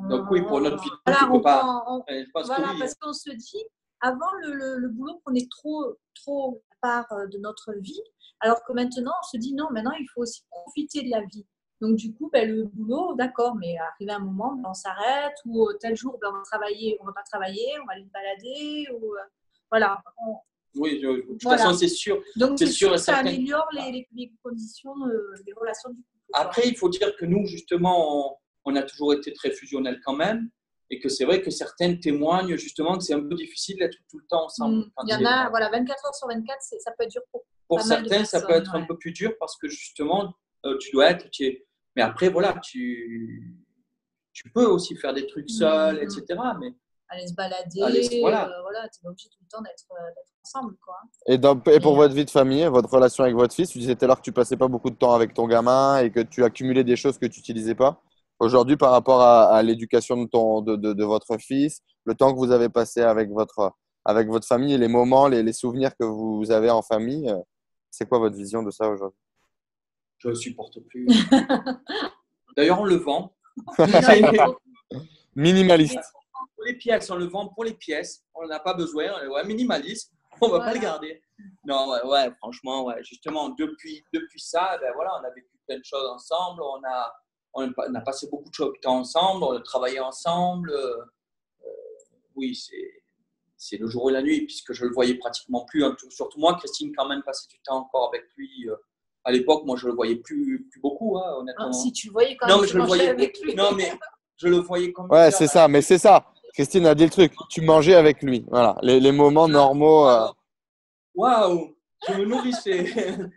[SPEAKER 2] Donc oui, pour notre vie, je peux pas. Je pense que oui.
[SPEAKER 3] Parce qu'on se dit, avant, le boulot prenait trop part de notre vie, alors que maintenant, on se dit non, maintenant, il faut aussi profiter de la vie. Donc du coup, le boulot, d'accord, mais arrivé un moment, on s'arrête, ou tel jour, on va travailler, on va pas travailler, on va aller se balader, ou voilà.
[SPEAKER 2] Oui, de toute façon, c'est sûr.
[SPEAKER 3] Donc, c'est sûr que ça améliore les conditions, les relations du couple.
[SPEAKER 2] Après, il faut dire que nous, justement, on a toujours été très fusionnels quand même. Et que c'est vrai que certaines témoignent justement que c'est un peu difficile d'être tout le temps ensemble.
[SPEAKER 3] Il y en a, 24 heures sur 24, ça peut être dur
[SPEAKER 2] pour certains, ça peut être un peu plus dur parce que justement, tu dois être… Mais après, tu peux aussi faire des trucs seul, etc. Mais
[SPEAKER 3] aller se balader.
[SPEAKER 2] Voilà.
[SPEAKER 3] Voilà, tu es obligé tout le temps d'être ensemble, quoi.
[SPEAKER 4] Et pour votre vie de famille, votre relation avec votre fils, tu disais tout à l'heure que tu passais pas beaucoup de temps avec ton gamin et que tu accumulais des choses que tu n'utilisais pas. Aujourd'hui, par rapport à l'éducation de votre fils, le temps que vous avez passé avec votre famille et les moments, les souvenirs que vous avez en famille, c'est quoi votre vision de ça aujourd'hui?
[SPEAKER 2] Je ne supporte plus. D'ailleurs, on le vend.
[SPEAKER 4] Minimaliste.
[SPEAKER 2] Pour les pièces, on le vend pour les pièces. On n'en a pas besoin. Ouais, minimaliste. On ne va pas le garder. Non, ouais, franchement, ouais. Justement, depuis ça, ben voilà, on a vécu plein de choses ensemble. On a passé beaucoup de temps ensemble. On a travaillé ensemble. Oui, c'est le jour et la nuit, puisque je le voyais pratiquement plus. Hein. Surtout moi, Christine, quand même, passait du temps encore avec lui. À l'époque, moi, je le voyais plus beaucoup, hein, honnêtement.
[SPEAKER 3] Ah, si tu le voyais quand
[SPEAKER 2] non,
[SPEAKER 3] même,
[SPEAKER 2] mais je le voyais
[SPEAKER 3] avec lui.
[SPEAKER 2] Non, mais je le voyais comme
[SPEAKER 4] Ouais, c'est ça, mais c'est ça. Christine a dit le truc. Tu mangeais avec lui. Voilà, les moments normaux.
[SPEAKER 2] Waouh, je me nourrissais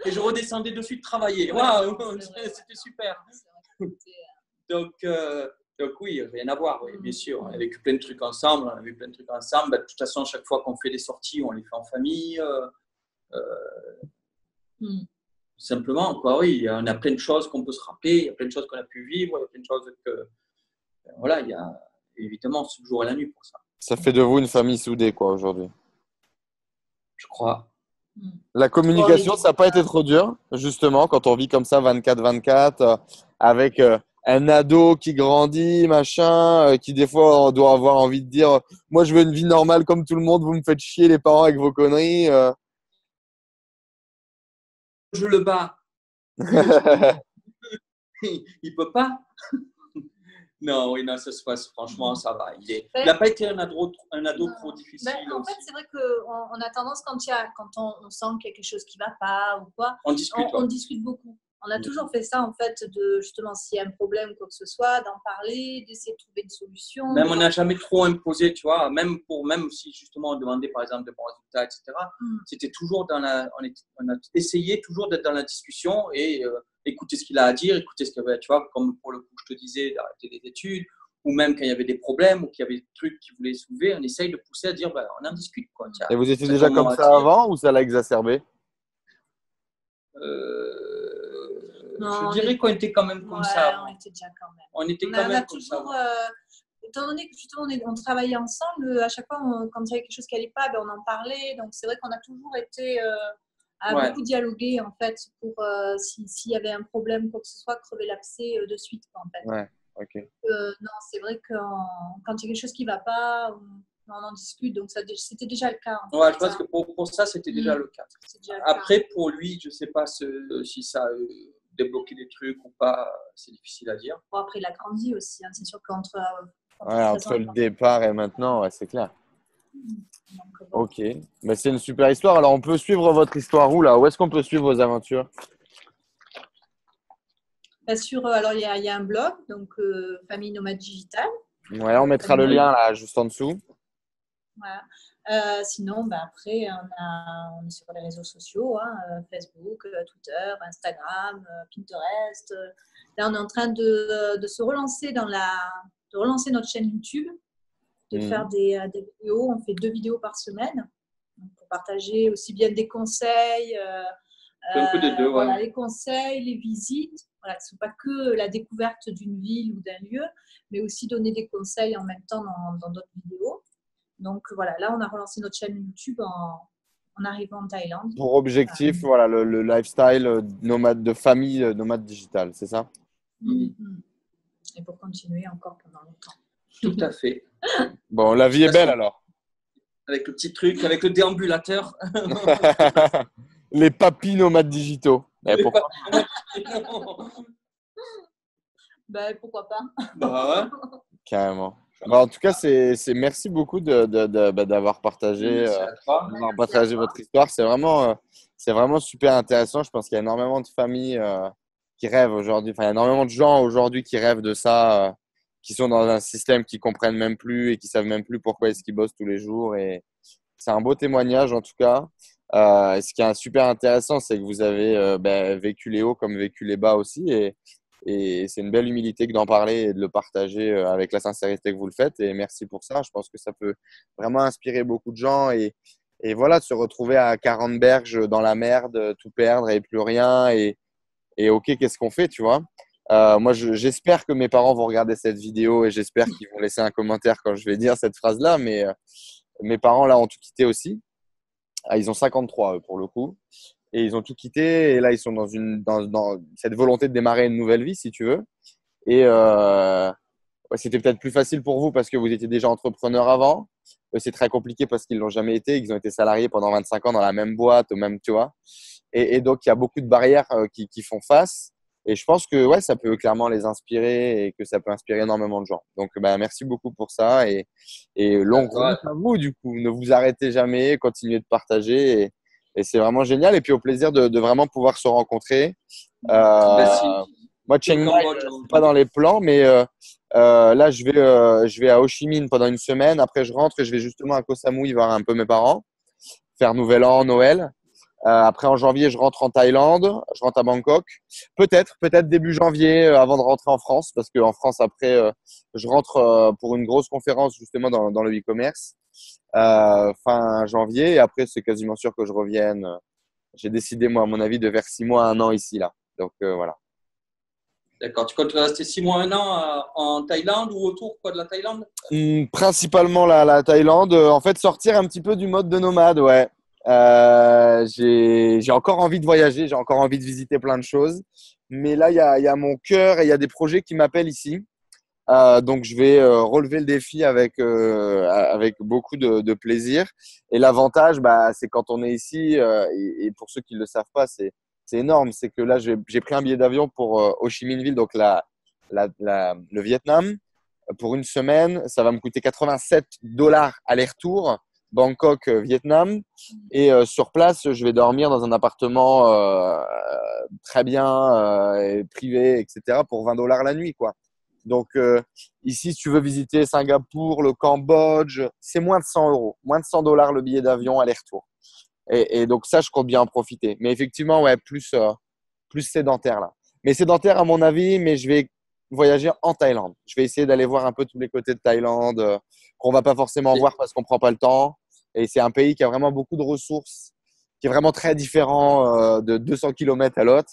[SPEAKER 2] et je redescendais de suite travailler. Waouh, c'était super. Donc oui, rien à voir, oui, bien sûr. On a vécu plein de trucs ensemble. Bah, de toute façon, chaque fois qu'on fait des sorties, on les fait en famille. Simplement, quoi, oui. On a plein de choses qu'on peut se rappeler, il y a plein de choses qu'on a pu vivre, il y a plein de choses que… Voilà, il y a évidemment ce jour et la nuit pour ça.
[SPEAKER 4] Ça fait de vous une famille soudée, quoi, aujourd'hui.
[SPEAKER 2] Je crois.
[SPEAKER 4] La communication, ça n'a pas été trop dur, justement, quand on vit comme ça 24/24, avec un ado qui grandit, machin, qui des fois on doit avoir envie de dire « Moi, je veux une vie normale comme tout le monde, vous me faites chier les parents avec vos conneries. »
[SPEAKER 2] Je le bats. Il peut pas. Non, oui, non, ça se passe. Franchement, ça va. Il n'a pas été un ado trop difficile.
[SPEAKER 3] En fait, c'est vrai qu'on a tendance, quand on sent quelque chose qui ne va pas ou quoi, on discute beaucoup. On a toujours fait ça, en fait, de justement, s'il y a un problème ou quoi que ce soit, d'en parler, d'essayer de trouver une solution.
[SPEAKER 2] Même on n'a jamais trop imposé, tu vois, même si justement on demandait par exemple de bons résultats, etc. C'était toujours on a essayé toujours d'être dans la discussion et écouter ce qu'il a à dire, écouter ce qu'il y avait, tu vois, comme pour le coup je te disais d'arrêter les études, ou même quand il y avait des problèmes ou qu'il y avait des trucs qu'il voulait soulever, on essaye de pousser à dire, ben, on en discute, quoi. Tiens,
[SPEAKER 4] et vous étiez déjà comme ça avant ou ça l'a exacerbé?
[SPEAKER 2] Je dirais qu'on était quand même comme ça.
[SPEAKER 3] On était déjà quand même.
[SPEAKER 2] On était quand même comme ça.
[SPEAKER 3] Étant donné que justement on travaillait ensemble, à chaque fois quand il y avait quelque chose qui n'allait pas, ben, on en parlait. Donc c'est vrai qu'on a toujours été à beaucoup dialoguer en fait pour s'il y avait un problème, quoi que ce soit, crever l'abcès de suite, quoi, en fait.
[SPEAKER 4] Ouais, ok.
[SPEAKER 3] Non, c'est vrai que quand il y a quelque chose qui ne va pas, on en discute. Donc c'était déjà le cas.
[SPEAKER 2] En fait, je pense que pour ça, c'était déjà le cas. Après, pour lui, je ne sais pas si ça a débloqué des trucs ou pas, c'est difficile à dire.
[SPEAKER 3] Bon, après, il a grandi aussi. Hein. C'est sûr qu'entre
[SPEAKER 4] entre le départ et maintenant, ouais, c'est clair. Donc, bon. Ok, mais c'est une super histoire. Alors, on peut suivre votre histoire où là? Où est-ce qu'on peut suivre vos aventures?
[SPEAKER 3] Alors, il y a un blog, donc Famille Nomade Digitale.
[SPEAKER 4] Ouais, on mettra le lien là, juste en dessous.
[SPEAKER 3] Voilà. Sinon, après, on est sur les réseaux sociaux, hein, Facebook, Twitter, Instagram, Pinterest. Là, on est en train de se relancer de relancer notre chaîne YouTube, de faire des vidéos. On fait 2 vidéos par semaine pour partager aussi bien des conseils,
[SPEAKER 2] un peu des deux,
[SPEAKER 3] voilà, les conseils, les visites. Voilà, ce ne sont pas que la découverte d'une ville ou d'un lieu, mais aussi donner des conseils en même temps dans d'autres vidéos. Donc voilà, là on a relancé notre chaîne YouTube en arrivant en Thaïlande.
[SPEAKER 4] Pour objectif, voilà, le lifestyle nomade de famille, nomade digital, c'est ça?
[SPEAKER 3] Et pour continuer encore pendant longtemps.
[SPEAKER 2] Tout à fait.
[SPEAKER 4] Bon, la vie est belle alors.
[SPEAKER 2] Avec le petit truc, avec le déambulateur.
[SPEAKER 4] Les papis nomades digitaux. Pourquoi
[SPEAKER 3] pourquoi pas?
[SPEAKER 2] Bah ouais.
[SPEAKER 4] Carrément. En tout cas, merci beaucoup d'avoir partagé, votre histoire. C'est vraiment super intéressant. Je pense qu'il y a énormément de familles qui rêvent aujourd'hui. Enfin, il y a énormément de gens aujourd'hui qui rêvent de ça, qui sont dans un système qu'ils comprennent même plus et qui savent même plus pourquoi est-ce qu'ils bossent tous les jours. Et c'est un beau témoignage en tout cas. Ce qui est super intéressant, c'est que vous avez vécu les hauts comme vécu les bas aussi. Et Et c'est une belle humilité que d'en parler et de le partager avec la sincérité que vous le faites. Et merci pour ça. Je pense que ça peut vraiment inspirer beaucoup de gens. Et voilà, de se retrouver à 40 berges dans la merde, tout perdre et plus rien. Et OK, qu'est-ce qu'on fait, tu vois? Moi, j'espère que mes parents vont regarder cette vidéo et j'espère qu'ils vont laisser un commentaire quand je vais dire cette phrase-là. Mais mes parents, là, ont tout quitté aussi. Ah, ils ont 53 pour le coup. Et ils ont tout quitté. Et là, ils sont dans cette volonté de démarrer une nouvelle vie, si tu veux. Et ouais, c'était peut-être plus facile pour vous parce que vous étiez déjà entrepreneur avant. C'est très compliqué parce qu'ils l'ont jamais été. Ils ont été salariés pendant 25 ans dans la même boîte, au même, tu vois. Et donc, il y a beaucoup de barrières qui font face. Et je pense que ouais, ça peut clairement les inspirer et que ça peut inspirer énormément de gens. Donc, bah, merci beaucoup pour ça. Et longue route à vous, du coup. Ne vous arrêtez jamais, continuez de partager. Et c'est vraiment génial. Et puis, au plaisir de vraiment pouvoir se rencontrer.
[SPEAKER 2] Merci.
[SPEAKER 4] Moi, Chiang Mai, c'est pas dans les plans, mais là, je vais à Ho Chi Minh pendant une semaine. Après, je rentre et je vais justement à Koh Samui voir un peu mes parents, faire Nouvel An, Noël. Après, en janvier, je rentre en Thaïlande, je rentre à Bangkok. Peut-être début janvier avant de rentrer en France, parce qu'en France, après, je rentre pour une grosse conférence justement dans le e-commerce fin janvier. Et après, c'est quasiment sûr que je revienne. J'ai décidé, moi, à mon avis, de vers 6 mois, 1 an ici, là. Donc, voilà.
[SPEAKER 2] D'accord. Tu comptes rester 6 mois, 1 an en Thaïlande ou autour quoi, de la Thaïlande?
[SPEAKER 4] Principalement la Thaïlande. En fait, sortir un petit peu du mode de nomade, ouais. J'ai encore envie de voyager, j'ai encore envie de visiter plein de choses. Mais là, il y a mon cœur et il y a des projets qui m'appellent ici. Donc, je vais relever le défi avec beaucoup de plaisir. Et l'avantage, bah, c'est quand on est ici, et pour ceux qui ne le savent pas, c'est énorme. C'est que là, j'ai pris un billet d'avion pour Ho Chi Minh Ville, donc le Vietnam, pour une semaine. Ça va me coûter 87 dollars aller-retour, Bangkok, Vietnam. Et sur place, je vais dormir dans un appartement très bien, privé, etc., pour 20 dollars la nuit, quoi. Donc, ici, si tu veux visiter Singapour, le Cambodge, c'est moins de 100 euros, moins de 100 dollars le billet d'avion aller-retour. Et donc, ça, je compte bien en profiter. Mais effectivement, ouais, plus sédentaire là. Mais sédentaire, à mon avis, mais je vais voyager en Thaïlande. Je vais essayer d'aller voir un peu tous les côtés de Thaïlande qu'on va pas forcément voir parce qu'on prend pas le temps. Et c'est un pays qui a vraiment beaucoup de ressources, qui est vraiment très différent de 200 km à l'autre.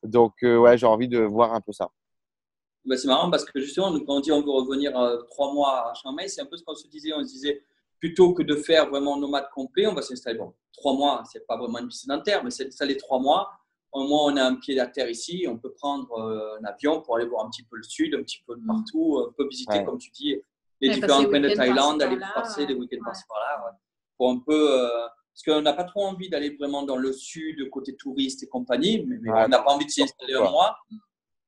[SPEAKER 4] Donc, ouais, j'ai envie de voir un peu ça.
[SPEAKER 2] Ben, c'est marrant parce que justement, quand on dit on veut revenir 3 mois à Chiang Mai, c'est un peu ce qu'on se disait. On se disait, plutôt que de faire vraiment nomade complet, on va s'installer. Bon, 3 mois, c'est pas vraiment une vie sédentaire, mais c'est d'installer 3 mois. Au moins, on a un pied à terre ici. On peut prendre un avion pour aller voir un petit peu le sud, un petit peu de partout. On peut visiter,
[SPEAKER 4] Ouais.
[SPEAKER 2] comme tu dis, les différents coins de Thaïlande, aller passer des week-ends par-ci par-là. Ouais. Pour un peu. Parce qu'on n'a pas trop envie d'aller vraiment dans le sud, côté touriste et compagnie, mais on n'a pas envie de s'y installer un mois.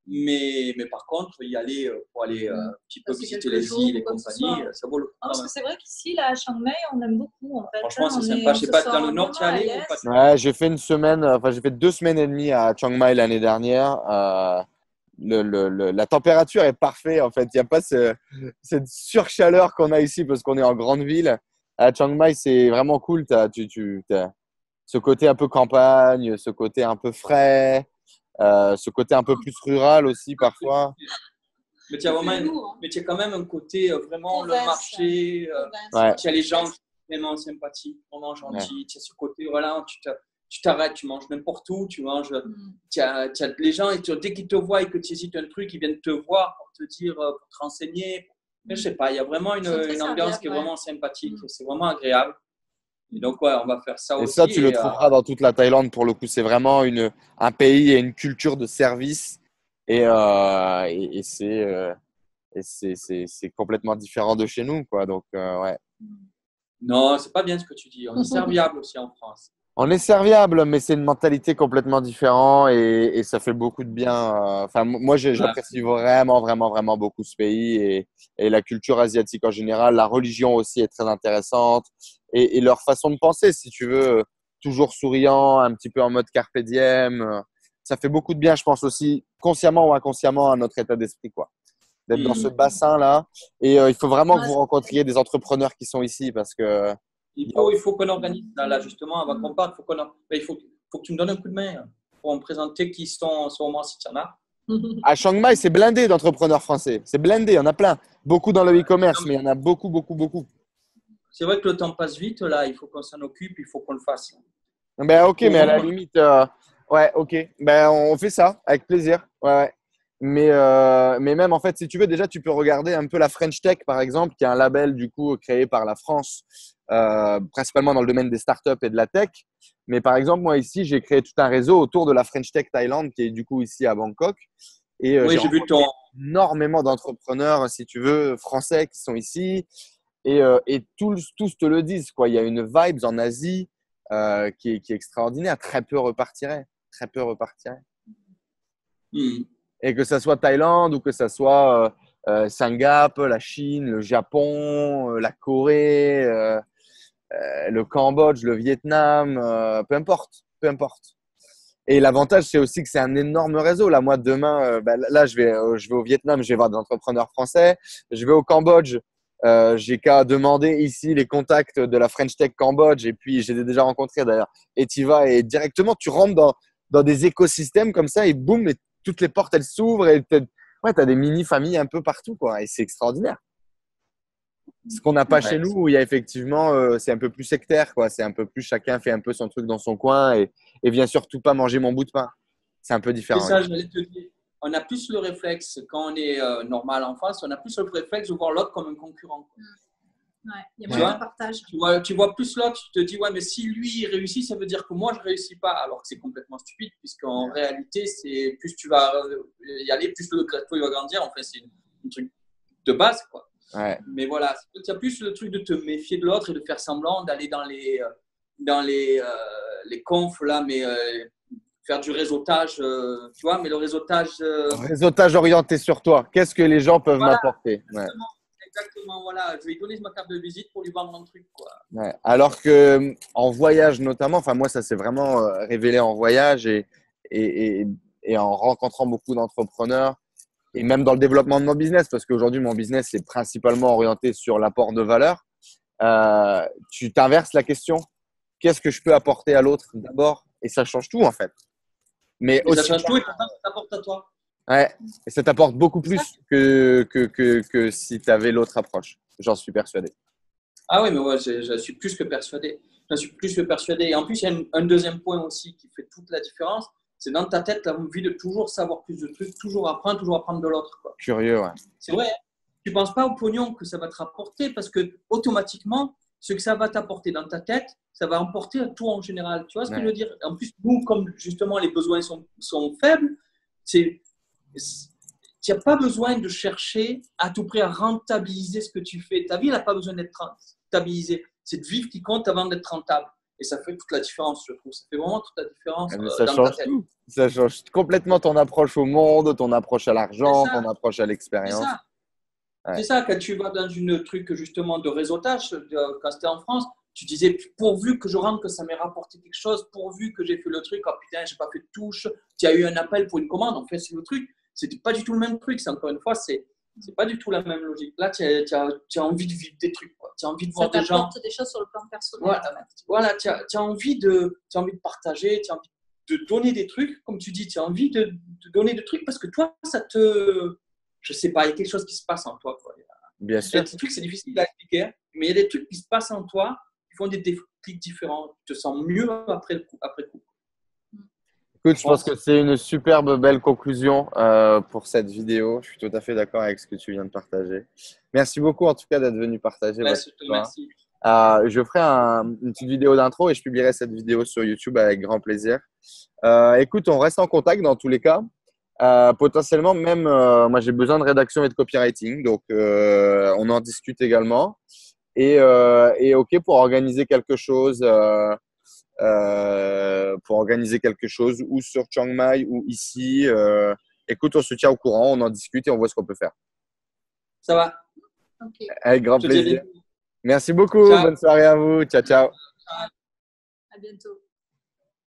[SPEAKER 2] Mais par contre, y aller pour aller un petit peu visiter les îles et compagnie, ça vaut le coup.
[SPEAKER 3] Parce que c'est vrai qu'ici, là, à Chiang Mai, on aime beaucoup. En fait.
[SPEAKER 2] Franchement, c'est sympa. Je sais pas, dans le nord, tu es allé ou pas?
[SPEAKER 4] Ouais, j'ai fait une semaine, enfin, j'ai fait 2 semaines et demie à Chiang Mai l'année dernière. La température est parfaite, en fait. Il n'y a pas cette surchaleur qu'on a ici parce qu'on est en grande ville. À Chiang Mai, c'est vraiment cool. T'as ce côté un peu campagne, ce côté un peu frais. Ce côté un peu plus rural aussi parfois.
[SPEAKER 2] Mais tu as quand même un côté vraiment
[SPEAKER 3] Province,
[SPEAKER 2] le marché.
[SPEAKER 4] Ouais.
[SPEAKER 2] Tu as les gens qui sont vraiment sympathiques, vraiment gentils. Ouais. Tu as ce côté, voilà, tu t'arrêtes, tu manges n'importe où, tu manges. Tu as les gens, et dès qu'ils te voient et que tu hésites un truc, ils viennent te voir pour te dire, pour te renseigner. Mais je sais pas, il y a vraiment une ambiance qui est vraiment sympathique. C'est vraiment agréable. Et donc, ouais, on va faire ça aussi.
[SPEAKER 4] Et ça, tu le trouveras dans toute la Thaïlande pour le coup. C'est vraiment un pays et une culture de service. Et c'est complètement différent de chez nous, quoi. Donc, ouais.
[SPEAKER 2] Non, c'est pas bien ce que tu dis. On est serviable aussi en France.
[SPEAKER 4] On est serviable, mais c'est une mentalité complètement différente et ça fait beaucoup de bien. Enfin, moi, j'apprécie vraiment, vraiment, vraiment beaucoup ce pays et la culture asiatique en général. La religion aussi est très intéressante et leur façon de penser, si tu veux, toujours souriant, un petit peu en mode carpe diem. Ça fait beaucoup de bien, je pense aussi, consciemment ou inconsciemment, à notre état d'esprit, quoi. D'être dans ce bassin-là. Et il faut vraiment que vous rencontriez des entrepreneurs qui sont ici parce que…
[SPEAKER 2] Il faut qu'on organise là justement avant qu'on parte. Il faut que tu me donnes un coup de main pour me présenter qui sont au moins si tu en as.
[SPEAKER 4] À Chiang Mai, c'est blindé d'entrepreneurs français. C'est blindé, il y en a plein. Beaucoup dans le e-commerce, mais il y en a beaucoup, beaucoup, beaucoup.
[SPEAKER 2] C'est vrai que le temps passe vite, là. Il faut qu'on s'en occupe, il faut qu'on le fasse.
[SPEAKER 4] Ben, ok, mais à la
[SPEAKER 2] Pour-
[SPEAKER 4] limite, ouais, ok. Ben, on fait ça avec plaisir. Ouais, ouais. Mais même, en fait, si tu veux, déjà, tu peux regarder un peu la French Tech, par exemple, qui est un label, du coup, créé par la France, principalement dans le domaine des startups et de la tech. Mais par exemple, moi, ici, j'ai créé tout un réseau autour de la French Tech Thaïlande, qui est du coup ici à Bangkok. Et
[SPEAKER 2] Oui,
[SPEAKER 4] j'ai
[SPEAKER 2] j'ai vu
[SPEAKER 4] rencontré énormément d'entrepreneurs, si tu veux, français qui sont ici. Et tous te le disent, quoi. Il y a une vibe en Asie qui est extraordinaire. Très peu repartiraient. Très peu repartiraient.
[SPEAKER 2] Hmm.
[SPEAKER 4] Et que ça soit Thaïlande ou que ça soit Singapour, la Chine, le Japon, la Corée, le Cambodge, le Vietnam, peu importe, peu importe. Et l'avantage, c'est aussi que c'est un énorme réseau. Là, moi, demain, là, je vais au Vietnam, je vais voir des entrepreneurs français. Je vais au Cambodge. J'ai qu'à demander ici les contacts de la French Tech Cambodge. Et puis, j'ai déjà rencontré d'ailleurs. Et tu y vas et directement, tu rentres dans des écosystèmes comme ça et boum, et toutes les portes, elles s'ouvrent. Et tu as des mini-familles un peu partout, quoi. Et c'est extraordinaire. Ce qu'on n'a pas chez
[SPEAKER 2] Ouais.
[SPEAKER 4] nous, où il y a effectivement, c'est un peu plus sectaire, quoi. C'est un peu plus chacun fait un peu son truc dans son coin et vient surtout pas manger mon bout de pain. C'est un peu
[SPEAKER 2] C'est
[SPEAKER 4] différent.
[SPEAKER 2] ça, je voulais te dire. On a plus le réflexe, quand on est normal en face, on a plus le réflexe de voir l'autre comme un concurrent.
[SPEAKER 3] Ouais, il y a
[SPEAKER 2] Tu
[SPEAKER 3] moins
[SPEAKER 2] vois
[SPEAKER 3] de partage.
[SPEAKER 2] Tu vois plus l'autre, tu te dis, ouais, mais si lui il réussit, ça veut dire que moi je réussis pas. Alors que c'est complètement stupide, puisqu'en réalité, c'est plus tu vas y aller, plus le gâteau il va grandir. En fait, c'est un truc de base, quoi.
[SPEAKER 4] Ouais.
[SPEAKER 2] Mais voilà, tu as plus le truc de te méfier de l'autre et de faire semblant d'aller dans les confs là, mais faire du réseautage, tu vois, mais le réseautage.
[SPEAKER 4] Réseautage orienté sur toi. Qu'est-ce que les gens peuvent
[SPEAKER 2] Voilà,
[SPEAKER 4] m'apporter? Ouais.
[SPEAKER 2] exactement, voilà. Je vais lui donner ma carte de visite pour lui vendre un truc, quoi.
[SPEAKER 4] Ouais. Alors que en voyage notamment, enfin moi ça s'est vraiment révélé en voyage et, et, et en rencontrant beaucoup d'entrepreneurs et même dans le développement de mon business, parce qu'aujourd'hui mon business est principalement orienté sur l'apport de valeur. Tu t'inverses la question. Qu'est-ce que je peux apporter à l'autre d'abord? Et ça change tout en fait. Mais
[SPEAKER 2] Et ça
[SPEAKER 4] aussi
[SPEAKER 2] change
[SPEAKER 4] bien,
[SPEAKER 2] tout et pourtant ça t'apporte à toi.
[SPEAKER 4] ouais, et ça t'apporte beaucoup
[SPEAKER 2] C'est ça.
[SPEAKER 4] plus que si tu avais l'autre approche. J'en suis persuadé.
[SPEAKER 2] Ah oui, mais ouais, je suis plus que persuadé. J'en suis plus que persuadé. Et en plus, il y a un deuxième point aussi qui fait toute la différence. C'est dans ta tête, tu as envie de toujours savoir plus de trucs, toujours apprendre de l'autre, quoi.
[SPEAKER 4] Curieux, ouais.
[SPEAKER 2] C'est vrai, hein. Tu ne penses pas au pognon que ça va te rapporter parce que automatiquement, ce que ça va t'apporter dans ta tête, ça va emporter à tout en général. Tu vois ce que je veux
[SPEAKER 4] Ouais.
[SPEAKER 2] dire? En plus, nous, comme justement les besoins sont faibles, tu n'as pas besoin de chercher à tout prix à rentabiliser ce que tu fais. Ta vie n'a pas besoin d'être rentabilisée. C'est de vivre qui compte avant d'être rentable. Et ça fait toute la différence, je trouve. Ça fait vraiment toute la différence
[SPEAKER 4] Mais ça
[SPEAKER 2] dans ta
[SPEAKER 4] change
[SPEAKER 2] tête.
[SPEAKER 4] tout. Ça change complètement ton approche au monde, ton approche à
[SPEAKER 2] C'est
[SPEAKER 4] l'argent, ton
[SPEAKER 2] ça,
[SPEAKER 4] approche à
[SPEAKER 2] c'est
[SPEAKER 4] l'expérience.
[SPEAKER 2] ça.
[SPEAKER 4] Ouais.
[SPEAKER 2] C'est ça, quand tu vas dans une truc justement de réseautage, quand c'était en France, tu disais pourvu que je rentre, que ça m'ait rapporté quelque chose, pourvu que j'ai fait le truc, oh putain, j'ai pas fait de touche, tu as eu un appel pour une commande, en fait, c'est le truc. C'était pas du tout le même truc, c'est encore une fois, c'est pas du tout la même logique. Là, tu as envie de vivre des trucs, tu as envie de
[SPEAKER 3] Ça
[SPEAKER 2] voir des gens.
[SPEAKER 3] t'apporte des choses sur le plan personnel.
[SPEAKER 2] Voilà, tu as envie de partager, tu as envie de donner des trucs, comme tu dis, tu as envie de donner des trucs parce que toi, ça te. Je sais pas, il y a quelque chose qui se passe en toi, quoi.
[SPEAKER 4] Bien
[SPEAKER 2] Il y a
[SPEAKER 4] sûr.
[SPEAKER 2] des trucs, c'est difficile à expliquer, hein, mais il y a des trucs qui se passent en toi qui font des déclics différents. Tu te sens mieux après le coup.
[SPEAKER 4] Écoute, je pense que c'est une superbe belle conclusion pour cette vidéo. Je suis tout à fait d'accord avec ce que tu viens de partager. Merci beaucoup en tout cas d'être venu partager
[SPEAKER 2] Ouais,
[SPEAKER 4] votre
[SPEAKER 2] je te
[SPEAKER 4] histoire.
[SPEAKER 2] remercie.
[SPEAKER 4] Je ferai une petite vidéo d'intro et je publierai cette vidéo sur YouTube avec grand plaisir. Écoute, on reste en contact dans tous les cas. Potentiellement, même moi, j'ai besoin de rédaction et de copywriting, donc on en discute également. Et OK pour organiser quelque chose, ou sur Chiang Mai ou ici. Écoute, on se tient au courant, on en discute et on voit ce qu'on peut faire.
[SPEAKER 2] Ça va.
[SPEAKER 3] Ok.
[SPEAKER 4] Avec grand
[SPEAKER 2] Je te dis à
[SPEAKER 4] plaisir.
[SPEAKER 2] bientôt.
[SPEAKER 4] Merci beaucoup.
[SPEAKER 2] Ciao.
[SPEAKER 4] Bonne soirée à vous. Ciao, ciao.
[SPEAKER 3] À bientôt.